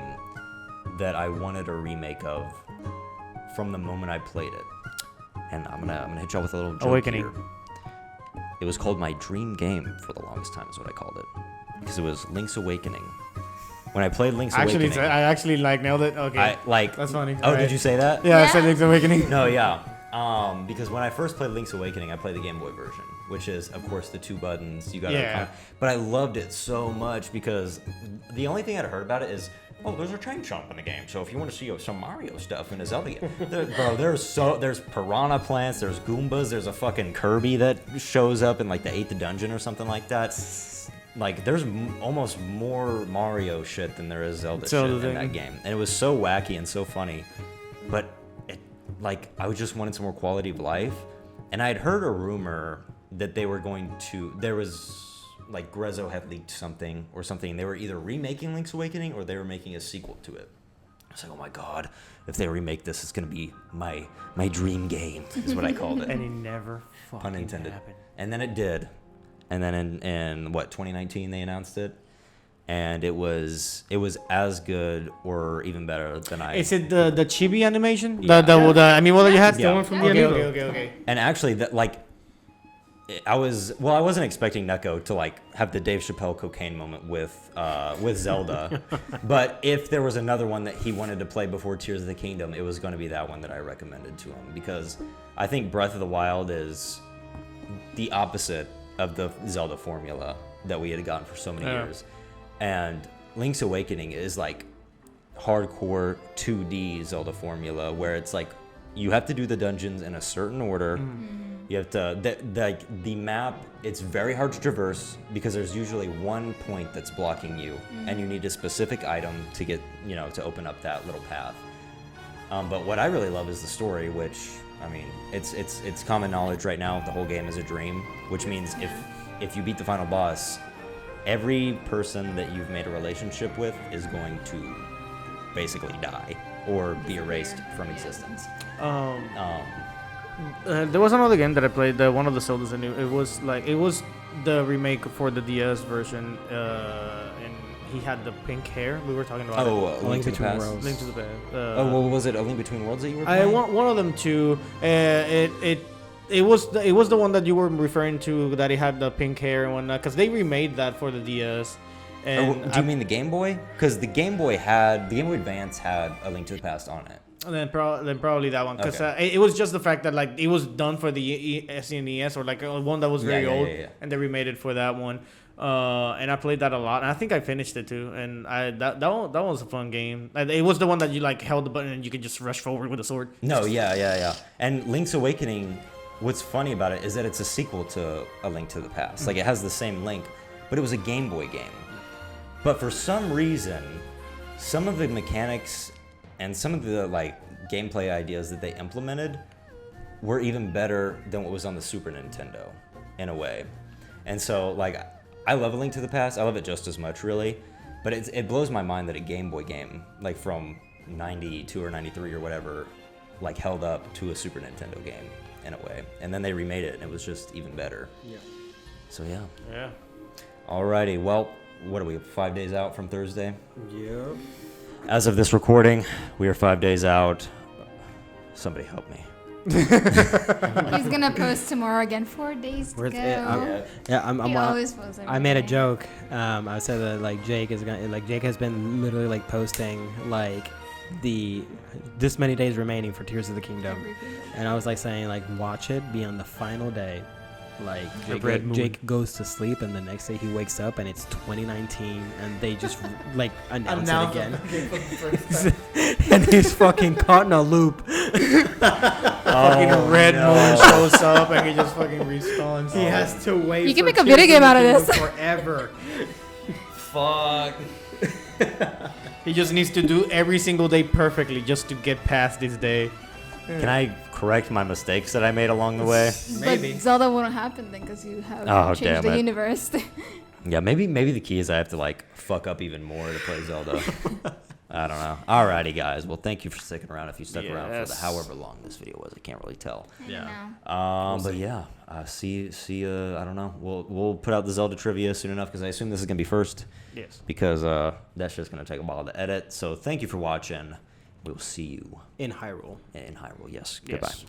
that I wanted a remake of from the moment I played it, and I'm gonna hit y'all with a little joke Awakening. here. It was called my dream game for the longest time, is what I called it, because it was Link's Awakening. When I played Link's Awakening, I actually nailed it. Okay, that's funny. Oh, Right. did you say that? Yeah, I said Link's Awakening. No, yeah. Because when I first played Link's Awakening, I played the Game Boy version, which is, of course, the 2 buttons. You got but I loved it so much because the only thing I'd heard about it is, oh, there's a train chomp in the game. So if you want to see some Mario stuff in a Zelda game, there's piranha plants, there's Goombas, there's a fucking Kirby that shows up in like the 8th dungeon or something like that. Like there's almost more Mario shit than there is Zelda shit in that game, and it was so wacky and so funny, but I just wanted some more quality of life, and I had heard a rumor that there was like Grezzo had leaked something, they were either remaking Link's Awakening or they were making a sequel to it. I was like, oh my god, if they remake this, it's gonna be my dream game, is what I called it. And it never fucking Pun intended. happened. And then it did. And then in 2019 they announced it. And it was as good or even better than I. Is it the chibi animation? Yeah. You had Yeah. The one from the okay, Amiibo. okay. And actually, I wasn't expecting Neko to have the Dave Chappelle cocaine moment with Zelda, but if there was another one that he wanted to play before Tears of the Kingdom, it was going to be that one that I recommended to him, because I think Breath of the Wild is the opposite of the Zelda formula that we had gotten for so many years, and Link's Awakening is like hardcore 2D Zelda formula where it's like you have to do the dungeons in a certain order. You have to, the map, it's very hard to traverse because there's usually one point that's blocking you, and you need a specific item to get, to open up that little path. But what I really love is the story, which, I mean, it's common knowledge right now, the whole game is a dream, which means if you beat the final boss, every person that you've made a relationship with is going to basically die or be erased from existence. There was another game that I played, one of the Zeldas I knew. It was the remake for the DS version, and he had the pink hair. We were talking about it. Link to the Past. Worlds. Link to the Past. Was it A Link Between Worlds that you were I playing? want one of them too. It was the one that you were referring to, that he had the pink hair and whatnot, because they remade that for the DS, And do you mean the Game Boy? Because the Game Boy Advance had A Link to the Past on it. then probably that one, because Okay. it was just the fact that like it was done for the SNES or like one that was very old, and they remade it for that one. And I played that a lot, and I think I finished it too. And that one was a fun game. Like, it was the one that you like held the button and you could just rush forward with a sword. No, yeah. And Link's Awakening, what's funny about it is that it's a sequel to A Link to the Past. Like, it has the same Link, but it was a Game Boy game. But for some reason, some of the mechanics and some of the like gameplay ideas that they implemented were even better than what was on the Super Nintendo, in a way. And so, like, I love A Link to the Past. I love it just as much, really. But it blows my mind that a Game Boy game, like from 92 or 93 or whatever, like held up to a Super Nintendo game, in a way. And then they remade it, and it was just even better. Yeah. So, yeah. Yeah. Alrighty, well, what are we, 5 days out from Thursday? Yep. As of this recording, we are 5 days out. Somebody help me. He's gonna post tomorrow again. 4 days to Where's go. it? I'm He always posts every I made a day. joke. I said that like Jake has been literally like posting like this many days remaining for Tears of the Kingdom, Every video. and I was like saying like watch it be on the final day. Like red moon. Jake goes to sleep and the next day he wakes up and it's 2019 and they just like announce it again. And he's fucking caught in a loop. Fucking red moon shows up and he just fucking respawns. He has to wait. You can for make a Tears video of game the out of Kingdom this. forever. Fuck. He just needs to do every single day perfectly just to get past this day. Can I correct my mistakes that I made along the way? Maybe. But Zelda wouldn't happen then because you have Oh, changed damn the it. universe. Yeah, maybe the key is I have to like fuck up even more to play Zelda. I don't know. Alrighty, guys. Well, thank you for sticking around. If you stuck around for the Yes. however long this video was, I can't really tell. Yeah. But yeah, see. I don't know. We'll put out the Zelda trivia soon enough because I assume this is gonna be first. Yes. Because that's just gonna take a while to edit. So thank you for watching. We'll see you In Hyrule. in Hyrule. Yes. Yes. Goodbye.